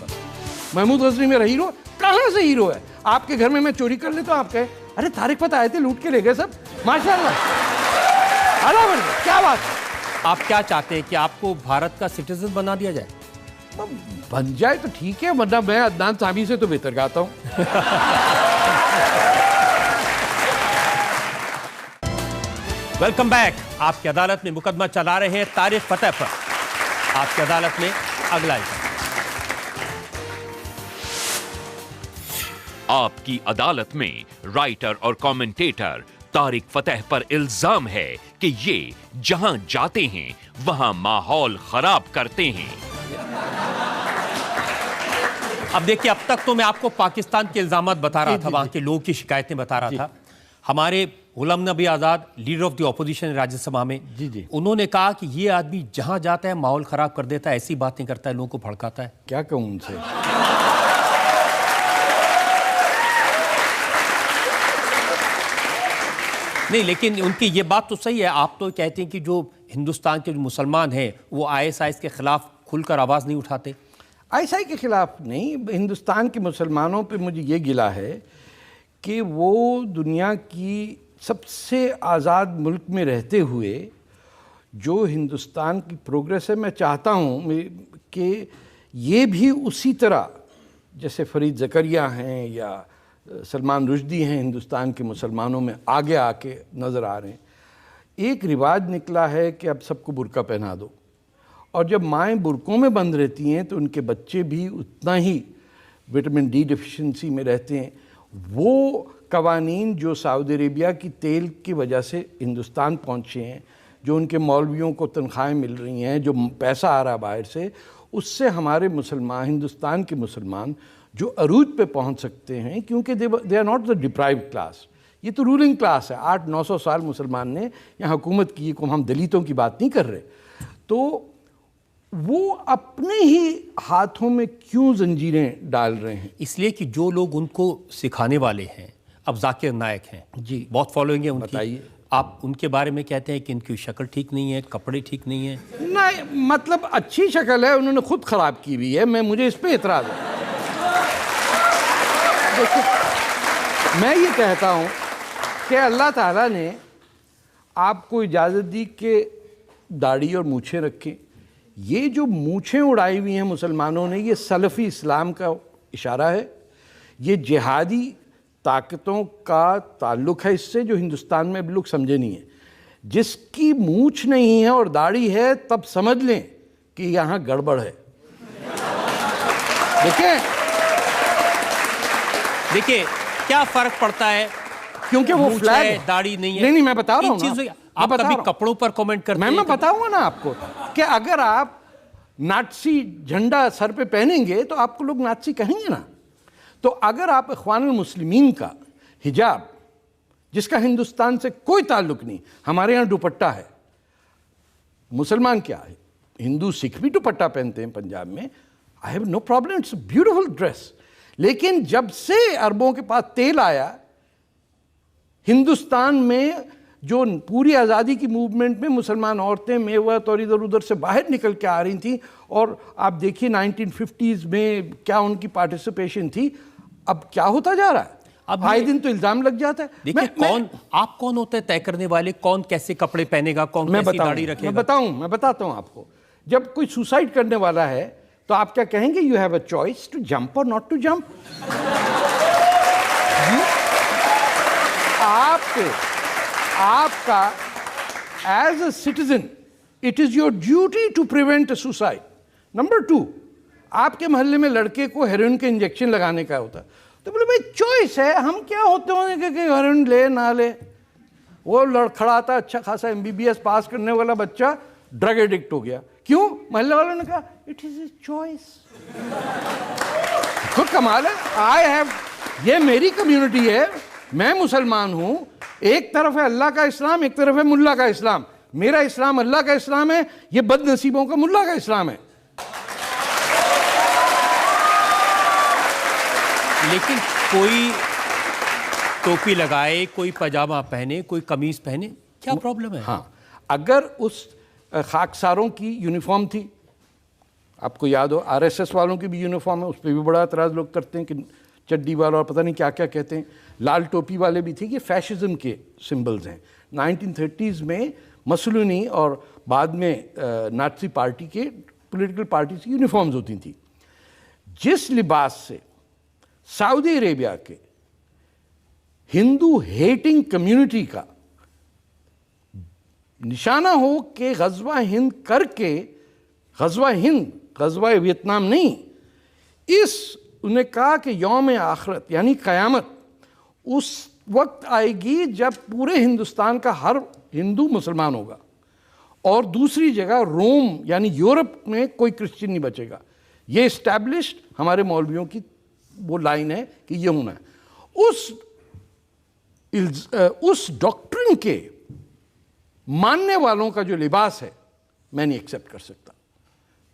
महमूद गजनी मेरा हीरो कहाँ से हीरो है? आपके घर में मैं चोरी कर लेता हूं, आप कहे अरे तारिक फतेह आए थे लूट के ले गए सब, माशाल्लाह। क्या बात? आप क्या चाहते हैं कि आपको भारत का सिटीजन बना दिया जाए? बन जाए तो ठीक है, वरना मैं अदनान सामी से तो बेहतर गाता हूं। Welcome back. आपकी अदालत में मुकदमा चला रहे हैं तारिक फतेह पर। आपकी अदालत में अगला इल्जाम। आपकी अदालत में राइटर और कमेंटेटर तारिक फतेह पर इल्जाम है कि ये जहां जाते हैं वहां माहौल खराब करते हैं। अब देखिए, अब तक तो मैं आपको पाकिस्तान के इल्जामात बता रहा था, वहां के लोगों की शिकायतें बता रहा था। हमारे Ghulam Nabi Azad, leader of the opposition Rajyasabha में, उन्होंने कहा कि ये आदमी जहां जाता है माहौल खराब कर देता है, ऐसी बातें करता है, लोगों को भड़काता है। क्या कहूं उनसे? नहीं, लेकिन उनकी ये बात तो सही है। आप तो कहते हैं कि जो हिंदुस्तान के जो मुसलमान हैं वो ISIS के खिलाफ खुलकर आवाज़ नहीं उठाते। ISIS के खिलाफ नहीं, हिंदुस्तान के मुसलमानों पे मुझे ये गिला है कि वो दुनिया की सबसे आज़ाद मुल्क में रहते हुए जो हिंदुस्तान की प्रोग्रेस है, मैं चाहता हूँ कि ये भी उसी तरह जैसे फरीद ज़करिया हैं या सलमान रुश्दी हैं, हिंदुस्तान के मुसलमानों में आगे आके नज़र आ रहे हैं। एक रिवाज निकला है कि अब सबको बुर्का पहना दो, और जब माएँ बुरकों में बंद रहती हैं तो उनके बच्चे भी उतना ही विटामिन डी डिफिशिएंसी में रहते हैं। वो कवानीन जो सऊदी अरेबिया की तेल की वजह से हिंदुस्तान पहुँचे हैं, जो उनके मौलवियों को तनख्वाहें मिल रही हैं, जो पैसा आ रहा है बाहर से, उससे हमारे मुसलमान, हिंदुस्तान के मुसलमान जो अरूज पे पहुंच सकते हैं, क्योंकि they are not the deprived class. ये तो रूलिंग क्लास है। 800-900 साल मुसलमान ने यहाँ हुकूमत की, को हम दलितों की बात नहीं कर रहे। तो वो अपने ही हाथों में क्यों जंजीरें डाल रहे हैं? इसलिए कि जो लोग उनको सिखाने वाले हैं, अब जाकिर नायक हैं जी, बहुत फॉलोइंग है उनकी। बताइए। आप उनके बारे में कहते हैं कि इनकी शक्ल ठीक नहीं है, कपड़े ठीक नहीं है। नहीं, मतलब अच्छी शक्ल है, उन्होंने खुद खराब की हुई है। मुझे इस पे एतराज है। देखिए, मैं ये कहता हूँ कि अल्लाह ताला ने आपको इजाज़त दी कि दाढ़ी और मूछें रखें। ये जो मूछें उड़ाई हुई हैं मुसलमानों ने, ये सलफ़ी इस्लाम का इशारा है। ये जिहादी ताकतों का ताल्लुक़ है इससे, जो हिंदुस्तान में लोग समझे नहीं है। जिसकी मूछ नहीं है और दाढ़ी है, तब समझ लें कि यहाँ गड़बड़ है। देखिए क्या फ़र्क पड़ता है, क्योंकि वो फ्लैग है, दाढ़ी नहीं है। नहीं, मैं बता रहा हूँ। आप कभी कपड़ों पर कमेंट करते हैं? मैं बताऊंगा ना आपको कि अगर आप नाटसी झंडा सर पे पहनेंगे तो आपको लोग नाटसी कहेंगे ना। तो अगर आप इख्वानुल मुस्लिमीन का हिजाब, जिसका हिंदुस्तान से कोई ताल्लुक नहीं, हमारे यहाँ दुपट्टा है, मुसलमान क्या है, हिंदू सिख भी दुपट्टा पहनते हैं पंजाब में, I have no problem, it's a beautiful dress. लेकिन जब से अरबों के पास तेल आया, हिंदुस्तान में जो पूरी आज़ादी की मूवमेंट में मुसलमान औरतें मेवत और इधर उधर से बाहर निकल के आ रही थी, और आप देखिए 1950s में क्या उनकी पार्टिसिपेशन थी। अब क्या होता जा रहा है? अब आए दिन तो इल्ज़ाम लग जाता है। देखिए, आप कौन होते हैं तय करने वाले, कौन कैसे कपड़े पहनेगा, कौन कैसी दाढ़ी रखेगा? मैं बताता हूँ आपको। जब कोई सुसाइड करने वाला है तो आप क्या कहेंगे? You have a choice to jump और नॉट टू जंप। आपका as a citizen it is your duty to prevent suicide. Number 2, आपके मोहल्ले में लड़के को हेरोइन के इंजेक्शन लगाने का होता है, तो बोले भाई चॉइस है, हम क्या होते होने कि हेरोइन ले ना ले। वो लड़खड़ाता अच्छा खासा MBBS पास करने वाला बच्चा ड्रग एडिक्ट हो गया। क्यों? मोहल्ले वालों ने कहा इट इज ए चॉइस। खुद कमाल है। आई हैव, ये मेरी कम्युनिटी है, मैं मुसलमान हूं। एक तरफ है अल्लाह का इस्लाम, एक तरफ है मुल्ला का इस्लाम। मेरा इस्लाम अल्लाह का इस्लाम है, ये बदनसीबों का मुल्ला का इस्लाम है। लेकिन कोई टोपी लगाए, कोई पजामा पहने, कोई कमीज पहने, क्या प्रॉब्लम है? हाँ, अगर उस खाकसारों की यूनिफॉर्म थी, आपको याद हो RSS वालों की भी यूनिफॉर्म है, उस पर भी बड़ा एतराज़ लोग करते हैं कि चड्डी वाला और पता नहीं क्या क्या कहते हैं। लाल टोपी वाले भी थे। ये फैशिज्म के सिंबल्स हैं। 1930s में मसलूनी और बाद में नाज़ी पार्टी के पॉलिटिकल पार्टीज की यूनिफॉर्म्स होती थी। जिस लिबास से सऊदी अरेबिया के हिंदू हेटिंग कम्युनिटी का निशाना हो कि गज़वा हिंद करके, गज़वा वियतनाम नहीं, उन्हें कहा कि यौम आखिरत यानी क़यामत उस वक्त आएगी जब पूरे हिंदुस्तान का हर हिंदू मुसलमान होगा, और दूसरी जगह रोम यानी यूरोप में कोई क्रिश्चियन नहीं बचेगा। ये इस्टेब्लिश्ड हमारे मौलवियों की वो लाइन है कि ये होना है। उस डॉक्ट्रिन के मानने वालों का जो लिबास है, मैं नहीं एक्सेप्ट कर सकता।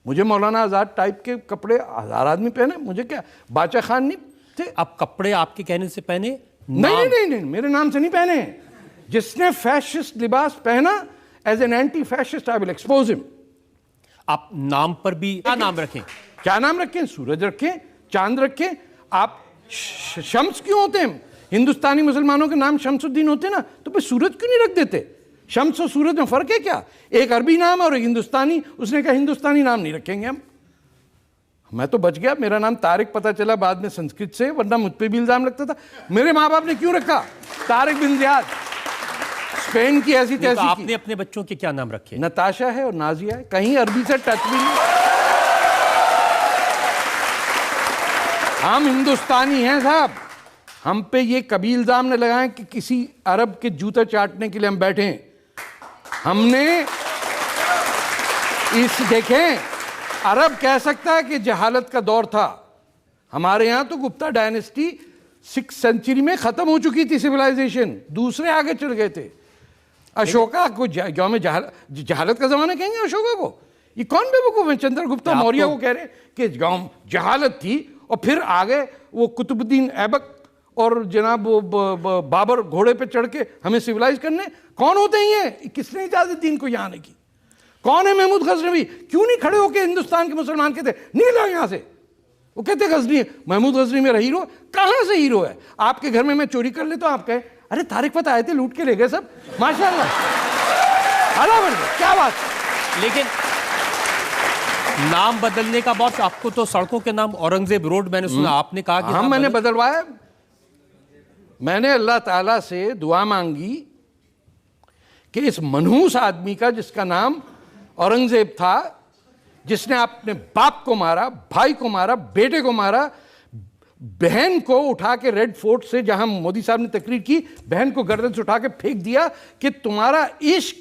मुझे मौलाना आज़ाद टाइप के कपड़े 1000 आदमी पहने, मुझे क्या, बादशाह खान नहीं थे। अब कपड़े आपके कहने से पहने? नहीं, मेरे नाम से नहीं पहने। जिसने फैशिस्ट लिबास पहना, as an anti fascist I will expose him. आप नाम पर भी क्या नाम रखें? क्या नाम रखें? सूरज रखें, चांद रखें। आप शम्स क्यों होते हैं? हिंदुस्तानी मुसलमानों के नाम शम्सुद्दीन होते ना, तो फिर सूरज क्यों नहीं रख देते? शम्स और सूरज में फ़र्क है क्या? एक अरबी नाम और एक हिंदुस्तानी। उसने कहा हिंदुस्तानी नाम नहीं रखेंगे हम। मैं तो बच गया, मेरा नाम तारिक पता चला बाद में संस्कृत से, वरना मुझ पर भी इल्ज़ाम लगता था। मेरे माँ बाप ने क्यों रखा तारिक बिन ज़ियाद? स्पेन की ऐसी तो तैसी आपने अपने बच्चों के क्या नाम रखे? नताशा है और नाजिया है, कहीं अरबी से टच भी नहीं। हम हिंदुस्तानी हैं साहब, हम पे ये कभी इल्जाम न लगाएं कि किसी अरब के जूते चाटने के लिए हम बैठे हैं। हमने देखें, अरब कह सकता है कि जहालत का दौर था, हमारे यहां तो गुप्ता डायनेस्टी 6th सेंचुरी में खत्म हो चुकी थी सिविलाइजेशन, दूसरे आगे चल गए थे। अशोका को गांव में जहालत का जमाना कहेंगे अशोका को? ये कौन बेवकूफ है? चंद्रगुप्ता मौर्य को कह रहे कि गांव जहालत थी, और फिर आगे वो कुतुबुद्दीन ऐबक और जनाब वो बाबर घोड़े पे चढ़ के हमें सिविलाइज करने। कौन होते हैं ये? किसने इजाजत दी इनको यहाँ आने की? कौन है महमूद गजनवी? क्यों नहीं खड़े होके हिंदुस्तान के मुसलमान कहते निकलो यहाँ से? वो कहते गजनी, महमूद गजनी मेरा हीरो। कहाँ से हीरो है? आपके घर में मैं चोरी कर लेता हूँ, आप कहे अरे तारिक फतेह आए थे लूट के ले गए सब, माशाल्लाह अल्लाह, क्या बात। लेकिन नाम बदलने का बहुत, आपको तो सड़कों के नाम औरंगजेब रोड मैंने सुना, आपने कहा कि हम मैंने बदलवाया। मैंने अल्लाह ताला से दुआ मांगी कि इस मनहूस आदमी का जिसका नाम औरंगजेब था, जिसने अपने बाप को मारा, भाई को मारा, बेटे को मारा, बहन को उठा के रेड फोर्ट से, जहां मोदी साहब ने तकरीर की, बहन को गर्दन से उठा के फेंक दिया कि तुम्हारा इश्क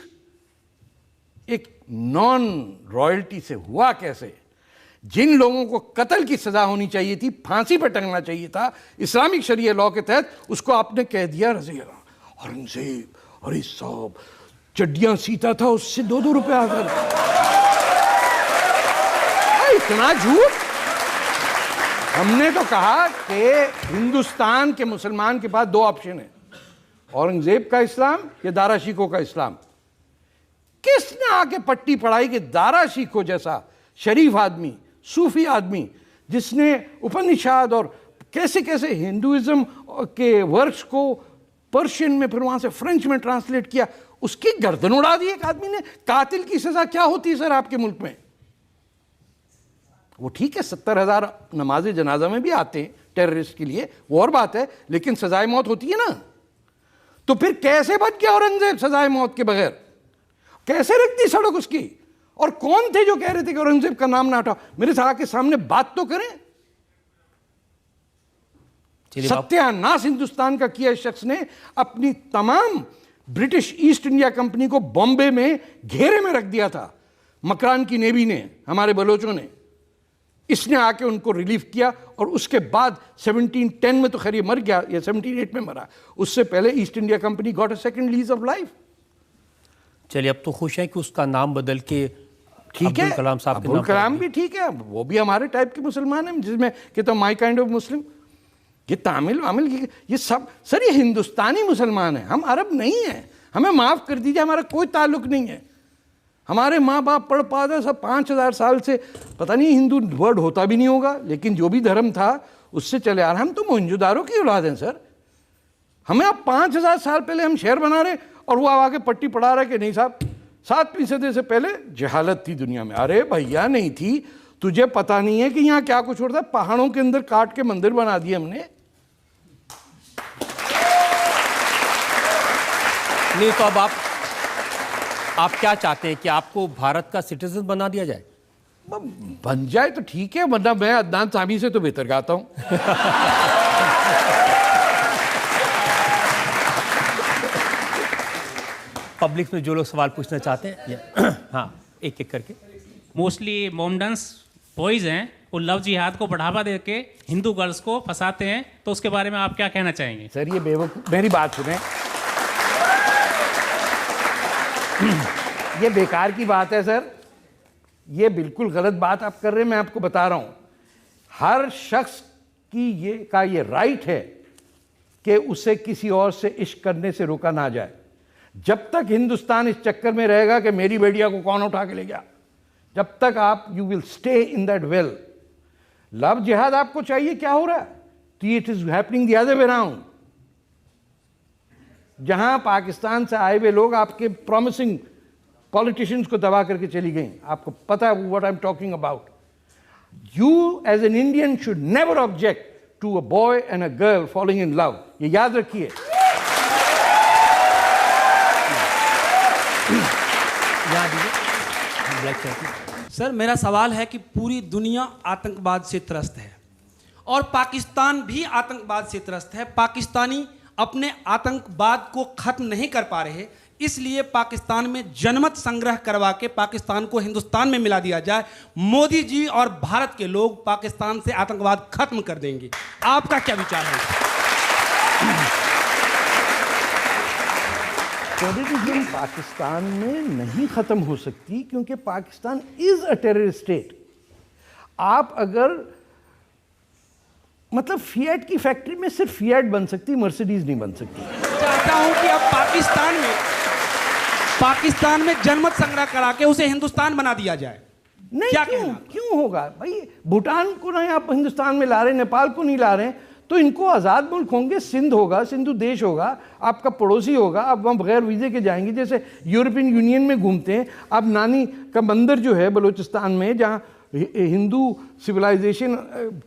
एक नॉन रॉयल्टी से हुआ कैसे? जिन लोगों को कत्ल की सजा होनी चाहिए थी, फांसी पर टंगना चाहिए था इस्लामिक शरीयत लॉ के तहत, उसको आपने कह दिया रज़िया औरंगजेब। अरे साहब, चड्डियां सीता था उससे 2-2 रुपए आकर, इतना झूठ। हमने तो कहा कि हिंदुस्तान के मुसलमान के पास 2 ऑप्शन है, औरंगजेब का इस्लाम या दारा शिकोह का इस्लाम। किसने आके पट्टी पढ़ाई कि दारा शिकोह जैसा शरीफ आदमी, सूफी आदमी, जिसने उपनिषद और कैसे कैसे हिंदुइज्म के वर्क्स को पर्शियन में, फिर वहां से फ्रेंच में ट्रांसलेट किया, उसकी गर्दन उड़ा दी एक आदमी ने। कातिल की सजा क्या होती है सर आपके मुल्क में? वो ठीक है 70,000 नमाज जनाजा में भी आते हैं टेररिस्ट के लिए, वो और बात है, लेकिन सजाए मौत होती है ना। तो फिर कैसे बच गया औरंगजेब सजाए मौत के बगैर? कैसे रख दी सड़क उसकी? और कौन थे जो कह रहे थे कि औरंगजेब का नाम ना हटाओ? मेरे साहब के सामने बात तो करें। सत्यानाश हिंदुस्तान का किया इस शख्स ने। अपनी तमाम ब्रिटिश ईस्ट इंडिया कंपनी को बॉम्बे में घेरे में रख दिया था, मकरान की नेवी ने, हमारे बलोचों ने। इसने आके उनको रिलीफ किया, और उसके बाद 1710 में तो खैर ये मर गया, या 1708 में मरा, उससे पहले east India company got a second lease of life. चलिए, अब तो खुश है कि उसका नाम बदल के ठीक है, अब्दुल कलाम साहब के नाम। अब्दुल कलाम भी ठीक है, वो भी हमारे टाइप के मुसलमान हैं, जिसमें कहता माई काइंड ऑफ मुस्लिम। ये तामिल वामिल ये सब सर ये हिंदुस्तानी मुसलमान है, हम अरब नहीं हैं। हमें माफ़ कर दीजिए, हमारा कोई ताल्लुक नहीं है। हमारे माँ बाप पढ़ पाते सब 5000 साल से, पता नहीं हिंदू वर्ड होता भी नहीं होगा, लेकिन जो भी धर्म था उससे चले आ रहे। हम तो मोहनजोदारो की औलाद हैं सर। हमें अब 5000 साल पहले हम शहर बना रहे, और वो आके पट्टी पढ़ा रहा है कि नहीं साहब 7वीं सदी से पहले जहालत थी दुनिया में। अरे भैया नहीं थी, तुझे पता नहीं है कि यहाँ क्या कुछ होता है? पहाड़ों के अंदर काट के मंदिर बना दिए हमने। नहीं तो अब आप क्या चाहते हैं कि आपको भारत का सिटीजन बना दिया जाए? बन जाए तो ठीक है, वरना मैं अदनान सामी से तो बेहतर गाता हूं। पब्लिक में जो लोग सवाल पूछना चाहते हैं, हाँ एक एक करके। मोस्टली मोमडन्स बॉयज हैं, वो लव जिहाद को बढ़ावा देके हिंदू गर्ल्स को फंसाते हैं, तो उसके बारे में आप क्या कहना चाहेंगे? सर ये बेवकूफ, मेरी बात सुने, ये बेकार की बात है सर, ये बिल्कुल गलत बात आप कर रहे हैं। मैं आपको बता रहा हूं, हर शख्स की ये राइट है कि उसे किसी और से इश्क करने से रोका ना जाए। जब तक हिंदुस्तान इस चक्कर में रहेगा कि मेरी बेटिया को कौन उठा के ले गया, जब तक आप you will stay in that well. Love जिहाद आपको चाहिए, क्या हो रहा है? तो it is happening the other way around. जहां पाकिस्तान से आए हुए लोग आपके प्रॉमिसिंग पॉलिटिशियंस को दबा करके चली गई, आपको पता है what I am talking about. You as an Indian should never object to a boy and a girl falling in love, ये याद रखिए। यहाँ दीजिए ब्लैक चाय। सर मेरा सवाल है कि पूरी दुनिया आतंकवाद से त्रस्त है और पाकिस्तान भी आतंकवाद से त्रस्त है। पाकिस्तानी अपने आतंकवाद को खत्म नहीं कर पा रहे, इसलिए पाकिस्तान में जनमत संग्रह करवा के पाकिस्तान को हिंदुस्तान में मिला दिया जाए। मोदी जी और भारत के लोग पाकिस्तान से आतंकवाद खत्म कर देंगे। आपका क्या विचार है? टेररिज्म पाकिस्तान में नहीं ख़त्म हो सकती क्योंकि Pakistan is a terrorist state. आप अगर मतलब फिएट की फैक्ट्री में सिर्फ फिएट बन सकती, मर्सिडीज नहीं बन सकती। चाहता हूं कि अब पाकिस्तान में जनमत संग्रह करा के उसे हिंदुस्तान बना दिया जाए। नहीं, क्या क्यों होगा भाई? भूटान को नहीं आप हिंदुस्तान में ला रहे, नेपाल को नहीं ला रहे, तो इनको आज़ाद मुल्क होंगे। सिंध होगा, सिंधु देश होगा, आपका पड़ोसी होगा, आप वहाँ बगैर वीज़े के जाएंगे। जैसे यूरोपियन यूनियन में घूमते हैं आप। नानी का मंदिर जो है बलूचिस्तान में, जहाँ हिंदू सिविलाइजेशन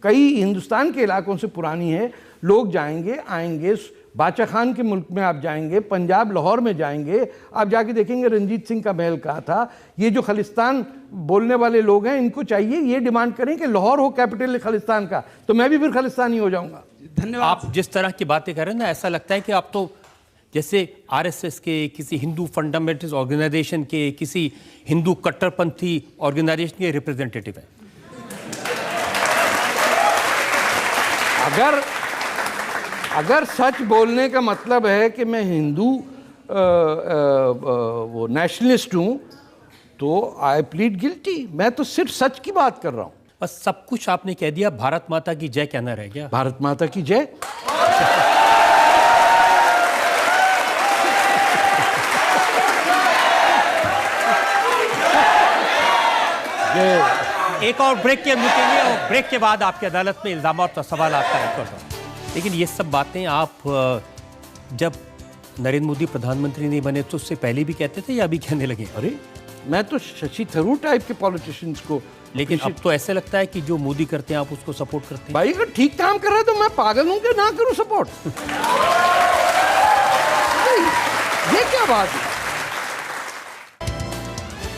कई हिंदुस्तान के इलाकों से पुरानी है, लोग जाएंगे आएंगे। बादशाह खान के मुल्क में आप जाएंगे, पंजाब लाहौर में जाएंगे, आप जाके देखेंगे रंजीत सिंह का महल कहा था। ये जो खालिस्तान बोलने वाले लोग हैं, इनको चाहिए ये डिमांड करें कि लाहौर हो कैपिटल खालिस्तान का, तो मैं भी फिर खालिस्तानी हो जाऊंगा। धन्यवाद। आप जिस तरह की बातें कर रहे हैं ना, ऐसा लगता है कि आप तो जैसे आरएसएस के, किसी हिंदू फंडामेंटलिस्ट ऑर्गेनाइजेशन के, किसी हिंदू कट्टरपंथी ऑर्गेनाइजेशन के रिप्रेजेंटेटिव हैं। अगर सच बोलने का मतलब है कि मैं हिंदू वो नेशनलिस्ट हूं, तो आई प्लीड गिल्टी। मैं तो सिर्फ सच की बात कर रहा हूं। बस सब कुछ आपने कह दिया, भारत माता की जय कहना रह गया। भारत माता की जय। एक और ब्रेक के रुकेंगे और ब्रेक के बाद आपकी अदालत में इल्जाम और सवाल आपका रखा था। लेकिन ये सब बातें आप जब नरेंद्र मोदी प्रधानमंत्री नहीं बने तो उससे पहले भी कहते थे या अभी कहने लगे? अरे मैं तो शशि थरूर टाइप के पॉलिटिशियंस को, लेकिन अब तो ऐसे लगता है कि जो मोदी करते हैं आप उसको सपोर्ट करते हैं। भाई अगर ठीक काम कर रहा है तो मैं पागल हूं कि ना करूं सपोर्ट? ये क्या बात है?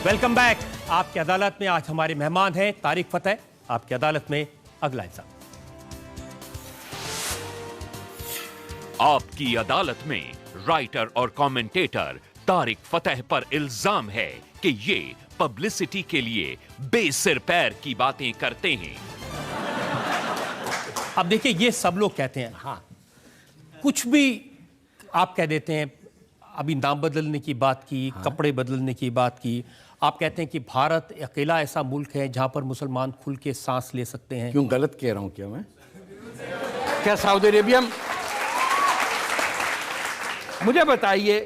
Welcome back. आपकी अदालत में आज हमारे मेहमान हैं तारिक फतेह। आपकी अदालत में अगला इंसान। आपकी अदालत में राइटर और कमेंटेटर तारिक फतेह पर इल्जाम है कि ये पब्लिसिटी के लिए बेसिर पैर की बातें करते हैं। अब देखिए, ये सब लोग कहते हैं, हाँ कुछ भी आप कह देते हैं। अभी नाम बदलने की बात की, हाँ। कपड़े बदलने की बात की। आप कहते हैं कि भारत अकेला ऐसा मुल्क है जहां पर मुसलमान खुल के सांस ले सकते हैं। क्यों गलत कह रहा हूं क्या मैं? क्या सऊदी अरेबिया, मुझे बताइए,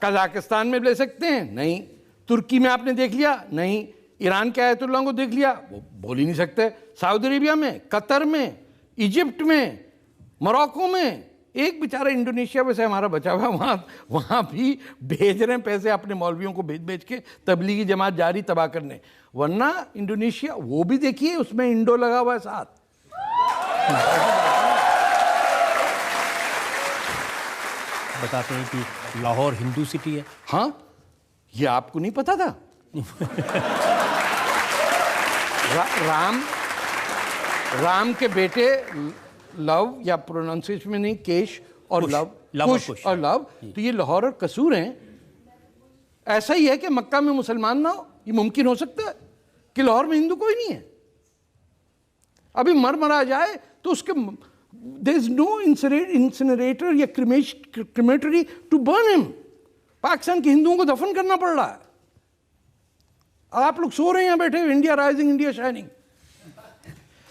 कजाकिस्तान में ले सकते हैं? नहीं। तुर्की में आपने देख लिया? नहीं। ईरान के आयतुल्लाह को देख लिया? वो बोल ही नहीं सकते। सऊदी अरेबिया में, कतर में, इजिप्ट में, मोरक्को में, एक बेचारा इंडोनेशिया में से हमारा बचा हुआ, वहाँ भी भेज रहे हैं पैसे अपने मौलवियों को भेज के तबलीगी जमात जारी तबाह करने। वरना इंडोनेशिया, वो भी देखिए उसमें इंडो लगा हुआ है साथ। बताते हैं कि लाहौर हिंदू सिटी है। हाँ, ये आपको नहीं पता था? राम के बेटे लव, या प्रोनाउंसिएशन में नहीं, केश और कुश, लव, कुश और लव, तो ये लाहौर और कसूर हैं। ऐसा ही है कि मक्का में मुसलमान ना हो, ये मुमकिन हो सकता है कि लाहौर में हिंदू कोई नहीं है? अभी मरा जाए तो उसके there is no incinerator या crematory to burn him। Pakistan के हिंदुओं को दफन करना पड़ रहा है। आप लोग सो रहे हैं यहाँ बैठे, इंडिया राइजिंग, इंडिया शाइनिंग।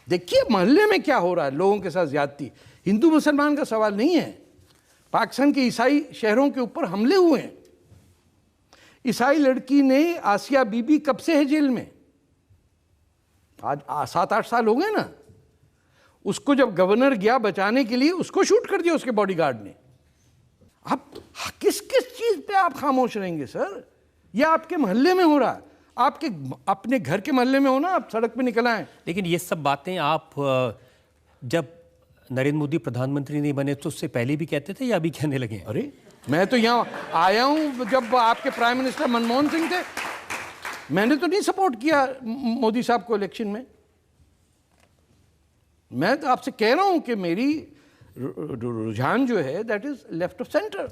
देखिए मोहल्ले में क्या हो रहा है, लोगों के साथ ज्यादती। हिंदू मुसलमान का सवाल नहीं है। पाकिस्तान के ईसाई शहरों के ऊपर हमले हुए हैं। ईसाई लड़की ने, आसिया बीबी, कब से है जेल में? आज 7-8 साल हो गए ना। उसको जब गवर्नर गया बचाने के लिए, उसको शूट कर दिया उसके बॉडीगार्ड ने। आप किस किस चीज पे आप खामोश रहेंगे सर? यह आपके मोहल्ले में हो रहा है। आपके अपने घर के मोहल्ले में हो ना, आप सड़क पे निकल आए। लेकिन ये सब बातें आप जब नरेंद्र मोदी प्रधानमंत्री नहीं बने तो उससे पहले भी कहते थे या अभी कहने लगे? अरे मैं तो यहाँ आया हूँ जब आपके प्राइम मिनिस्टर मनमोहन सिंह थे, मैंने तो नहीं सपोर्ट किया मोदी साहब को इलेक्शन में। मैं तो आपसे कह रहा हूँ कि मेरी रुझान जो है that is left of centre.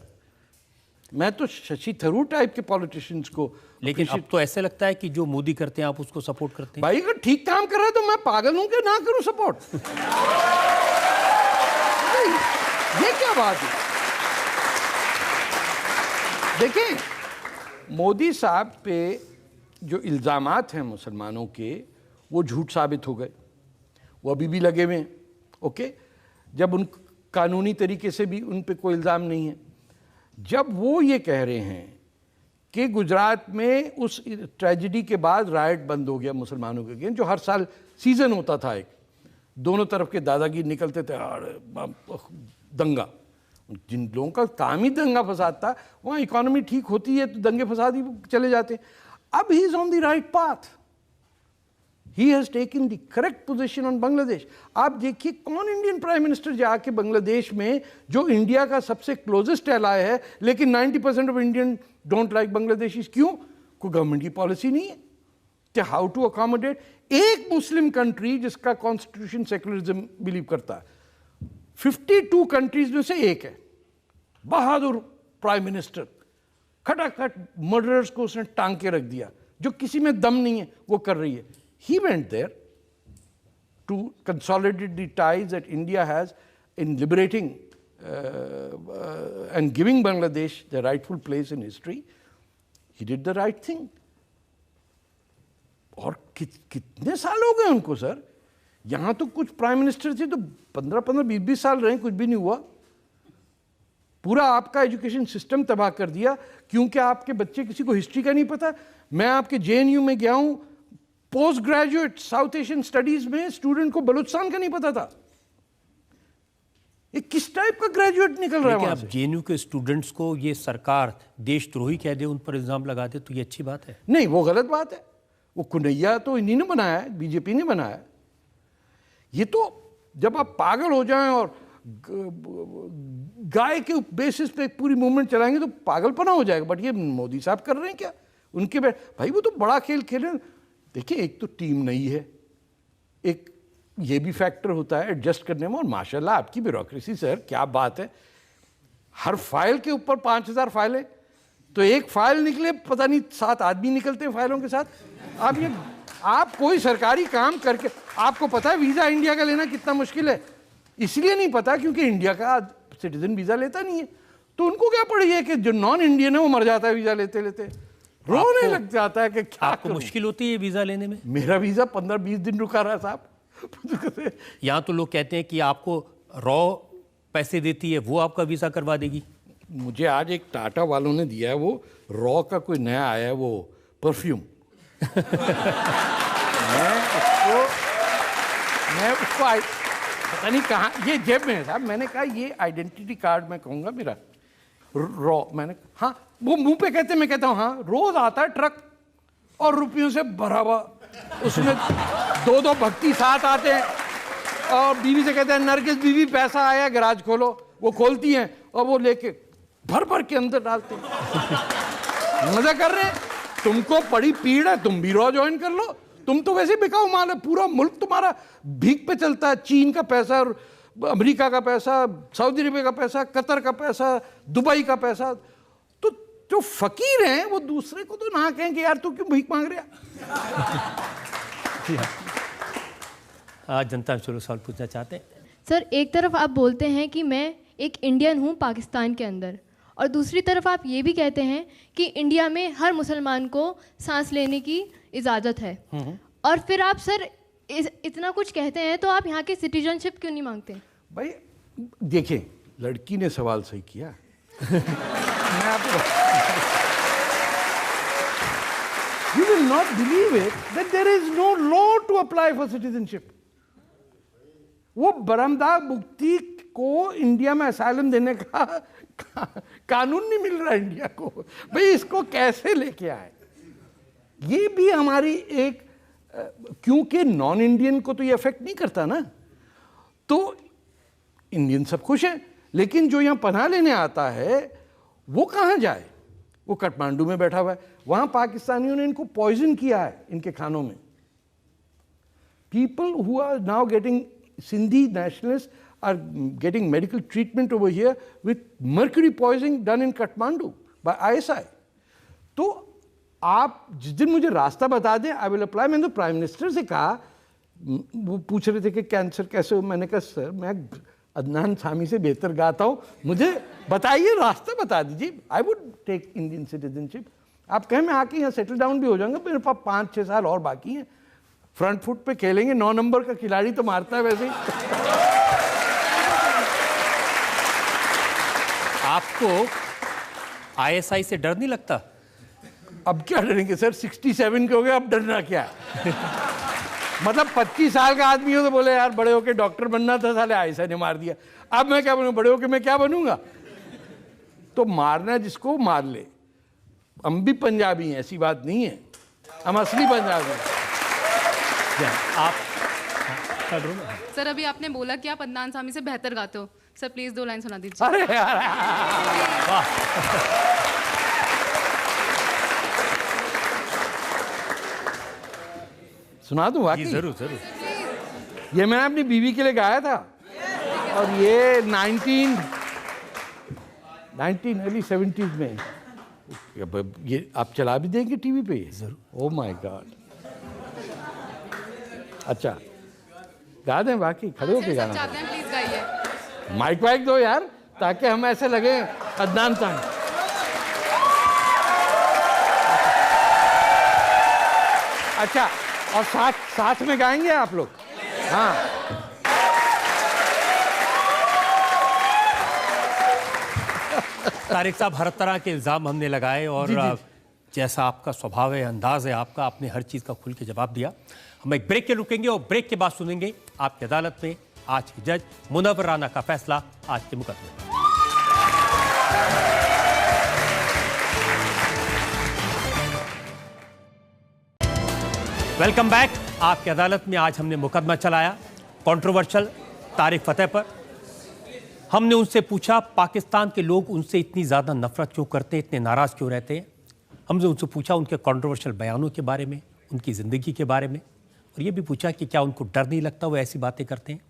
मैं तो शशि थरूर टाइप के पॉलिटिशियंस को, लेकिन अब तो ऐसे लगता है कि जो मोदी करते हैं आप उसको सपोर्ट करते हैं। भाई अगर ठीक काम कर रहा है तो मैं पागल हूं कि ना करूं सपोर्ट? ये क्या बात है? देखिए, मोदी साहब पे जो इल्जामात हैं मुसलमानों के, वो झूठ साबित हो गए, वो अभी भी लगे हुए हैं। ओके, जब उन कानूनी तरीके से भी उन पे कोई इल्ज़ाम नहीं है। जब वो ये कह रहे हैं कि गुजरात में उस ट्रेजेडी के बाद राइट बंद हो गया मुसलमानों के अगेंस्ट, जो हर साल सीजन होता था, एक दोनों तरफ के दादागिर निकलते थे, दंगा, जिन लोगों का काम ही दंगा फसाद था, वहाँ इकोनॉमी ठीक होती है तो दंगे फसाद ही चले जाते। अब he is on the right path, he has taken the correct position on Bangladesh. आप देखिए कौन इंडियन प्राइम मिनिस्टर जाके बांग्लादेश में, जो इंडिया का सबसे क्लोजेस्ट एलाय है, लेकिन 90% of Indian don't like Bangladeshis. क्यों? कोई गवर्नमेंट की पॉलिसी नहीं है कि हाउ टू अकोमोडेट एक मुस्लिम कंट्री जिसका कॉन्स्टिट्यूशन सेकुलरिज्म बिलीव करता है। 52 कंट्रीज में से एक है। बहादुर प्राइम मिनिस्टर, खटाखट मर्डरर्स को उसने टांग के रख दिया, जो किसी में दम नहीं है वो कर रही है। He went there to consolidate the ties that India has in liberating and giving Bangladesh the rightful place in history. He did the right thing. और कितने साल हो गए उनको सर? यहाँ तो कुछ प्राइम मिनिस्टर थे तो 15-15, 20-20 साल रहे, कुछ भी नहीं हुआ। पूरा आपका एजुकेशन सिस्टम तबाह कर दिया, क्योंकि आपके बच्चे किसी को हिस्ट्री का नहीं पता। मैं आपके JNU में गया हूँ, post graduate south Asian studies में स्टूडेंट को बलूचिस्तान का नहीं पता था। ये किस टाइप का ग्रेजुएट निकल रहा है वहां से? JNU के स्टूडेंट्स को ये सरकार देशद्रोही कह दे, उन पर इल्जाम लगा दे, तो ये अच्छी बात है? नहीं, वो गलत बात है। वो कुनैया तो इन्हीं ने बनाया है, बीजेपी ने बनाया। ये तो जब आप पागल हो जाएं और गाय के बेसिस पे पूरी मूवमेंट चलाएंगे तो पागलपना हो जाएगा। बट ये मोदी साहब कर रहे हैं क्या? उनके भाई वो तो बड़ा खेल खेल रहे हैं। देखिए, एक तो टीम नहीं है, एक ये भी फैक्टर होता है एडजस्ट करने में। और माशाल्लाह आपकी ब्यूरोक्रेसी सर, क्या बात है। हर फाइल के ऊपर 5000 फाइलें, तो एक फाइल निकले पता नहीं 7 आदमी निकलते हैं फाइलों के साथ। आप कोई सरकारी काम करके, आपको पता है वीज़ा इंडिया का लेना कितना मुश्किल है? इसलिए नहीं पता क्योंकि इंडिया का सिटीजन वीज़ा लेता नहीं है। तो उनको क्या पड़ी है कि जो नॉन इंडियन है वो मर जाता है वीज़ा लेते लेते, रोने लग जाता है कि क्या आपको मुश्किल होती है वीज़ा लेने में? मेरा वीज़ा 15-20 दिन रुका रहा साहब। यहाँ तो लोग कहते हैं कि आपको रॉ पैसे देती है, वो आपका वीज़ा करवा देगी। मुझे आज एक टाटा वालों ने दिया है, वो रॉ का कोई नया आया है, वो परफ्यूम। मैं उसको पता नहीं कहाँ, ये जेब में है साहब। मैंने कहा ये आइडेंटिटी कार्ड मैं कहूँगा मेरा रॉ। मैंने हाँ, वो मुंह पे कहते, मैं कहता हूँ हाँ। रोज आता है ट्रक और रुपयों से भरा हुआ, उसमें 2-2 भक्ति साथ आते हैं और बीवी से कहते हैं नरगिस बीवी पैसा आया, गैराज खोलो। वो खोलती हैं और वो लेके भर भर के अंदर डालते हैं। मजा कर रहे हैं? तुमको बड़ी पीड़ है, तुम भी रॉ ज्वाइन कर लो। तुम तो वैसे बिकाऊ माल है, पूरा मुल्क तुम्हारा भीख पे चलता है। चीन का पैसा, अमेरिका का पैसा, सऊदी अरेबिया का पैसा, कतर का पैसा, दुबई का पैसा। तो जो फकीर हैं वो दूसरे को तो ना कहेंगे यार तू क्यों भीख मांग रहा। आज जनता चलो सवाल पूछना चाहते हैं सर। एक तरफ आप बोलते हैं कि मैं एक इंडियन हूँ पाकिस्तान के अंदर, और दूसरी तरफ आप ये भी कहते हैं कि इंडिया में हर मुसलमान को सांस लेने की इजाज़त है। और फिर आप सर इतना कुछ कहते हैं तो आप यहाँ की सिटीजनशिप क्यों नहीं मांगते? भाई देखिए, लड़की ने सवाल सही किया। मैं आपको You will not believe it that there is no law to apply for citizenship. वो बरमदा मुक्ति को इंडिया में असाइलम देने का कानून नहीं मिल रहा इंडिया को। भाई इसको कैसे लेके आए? ये भी हमारी एक, क्योंकि नॉन इंडियन को तो ये अफेक्ट नहीं करता ना, तो इंडियन सब खुश हैं। लेकिन जो यहाँ पनाह लेने आता है वो कहाँ जाए? वो काठमांडू में बैठा हुआ है, वहाँ पाकिस्तानियों ने इनको पॉइजन किया है इनके खानों में। People who are now getting Sindhi nationalists are getting medical treatment over here with mercury poisoning done in Kathmandu by ISI. तो आप जिस दिन मुझे रास्ता बता दें, आई विल अप्लाई। मैंने तो प्राइम मिनिस्टर से कहा, वो पूछ रहे थे कि कैंसर कैसे हो, मैंने कहा सर मैं अदनान सामी से बेहतर गाता हूँ, मुझे बताइए, रास्ता बता दीजिए। I would take Indian citizenship. आप कहें मैं आके यहाँ सेटल डाउन भी हो जाऊँगा, मेरे पास 5-6 साल और बाकी हैं, फ्रंट फुट पे खेलेंगे, 9 नंबर का खिलाड़ी तो मारता है वैसे ही। आपको आईएसआई से डर नहीं लगता? अब क्या डरेंगे सर, 67 के हो गए, अब डरना क्या है? मतलब 25 साल का आदमी हो तो बोले यार बड़े होके डॉक्टर बनना था, साले आईएसआई ने मार दिया, अब मैं क्या बनूंगा, बड़े होके मैं क्या बनूंगा? तो मारना जिसको मार ले। हम भी पंजाबी हैं, ऐसी बात नहीं है, हम असली पंजाबी हैं। आप सर अभी आपने बोला कि आप अदनान सामी से बेहतर गाते हो, सर प्लीज 2 लाइन सुना दीजिए। अरे यार सुना दूं? वाकई जरूर जरूर। ये मैंने अपनी बीवी के लिए गाया था, और ये 19 70s में। ये आप चला भी देंगे टीवी पे? जरूर। Oh my God. अच्छा गा दें? बाकी खड़े होके गाना चाहते हैं प्लीज गाइए। माइक वाइक दो यार, ताकि हम ऐसे लगे अदनान सामी। अच्छा, और साथ में गाएंगे आप लोग? हाँ। तारिक साहब, हर तरह के इल्ज़ाम हमने लगाए, और जैसा आपका स्वभाव है, अंदाज है आपका, आपने हर चीज़ का खुल के जवाब दिया। हम एक ब्रेक के रुकेंगे और ब्रेक के बाद सुनेंगे आपकी अदालत में आज की जज मुनव्वर राना का फैसला आज के मुकदमे में। Welcome back. आपकी अदालत में आज हमने मुकदमा चलाया कंट्रोवर्शियल तारिक फतेह पर। हमने उनसे पूछा पाकिस्तान के लोग उनसे इतनी ज़्यादा नफरत क्यों करते हैं, इतने नाराज़ क्यों रहते हैं। हमने उनसे पूछा उनके कंट्रोवर्शियल बयानों के बारे में, उनकी ज़िंदगी के बारे में, और ये भी पूछा कि क्या उनको डर नहीं लगता वो ऐसी बातें करते हैं।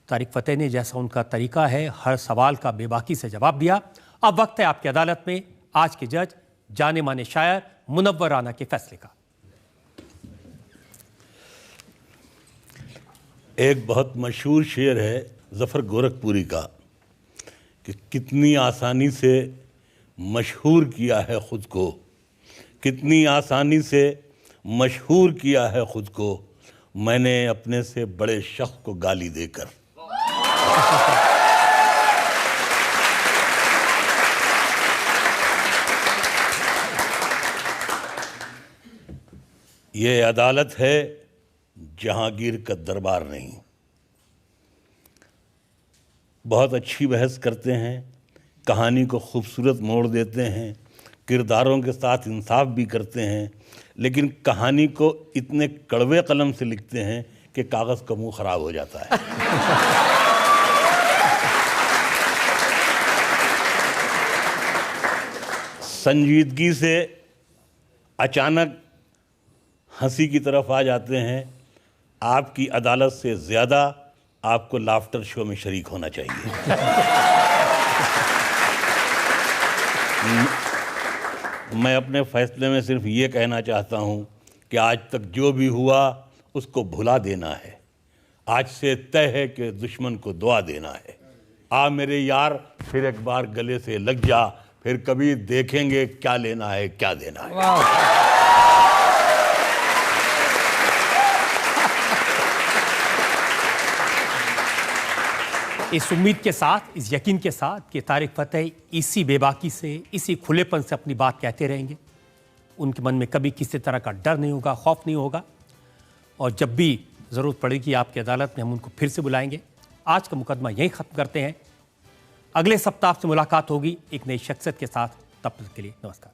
तारिक फतेह ने, जैसा उनका तरीका है, हर सवाल का बेबाकी से जवाब दिया। अब वक्त है आपकी अदालत में आज के जज जाने माने शायर मुनव्वर राना के फैसले का। एक बहुत मशहूर शेर है ज़फ़र गोरखपुरी का कि कितनी आसानी से मशहूर किया है ख़ुद को, कितनी आसानी से मशहूर किया है ख़ुद को, मैंने अपने से बड़े शख्स को गाली देकर। ये अदालत है, जहांगीर का दरबार नहीं। बहुत अच्छी बहस करते हैं, कहानी को खूबसूरत मोड़ देते हैं, किरदारों के साथ इंसाफ भी करते हैं, लेकिन कहानी को इतने कड़वे कलम से लिखते हैं कि कागज़ का मुंह ख़राब हो जाता है। संजीदगी से अचानक हंसी की तरफ आ जाते हैं। आपकी अदालत से ज़्यादा आपको लाफ्टर शो में शरीक होना चाहिए। मैं अपने फैसले में सिर्फ ये कहना चाहता हूँ कि आज तक जो भी हुआ उसको भुला देना है। आज से तय है कि दुश्मन को दुआ देना है। आ मेरे यार फिर एक बार गले से लग जा, फिर कभी देखेंगे क्या लेना है क्या देना है। इस उम्मीद के साथ, इस यकीन के साथ कि तारिक फतेह इसी बेबाकी से, इसी खुलेपन से अपनी बात कहते रहेंगे, उनके मन में कभी किसी तरह का डर नहीं होगा, खौफ नहीं होगा, और जब भी ज़रूरत पड़ेगी आपकी अदालत में हम उनको फिर से बुलाएंगे। आज का मुकदमा यहीं ख़त्म करते हैं। अगले सप्ताह से मुलाकात होगी एक नई शख्सियत के साथ। तब तक के लिए नमस्कार।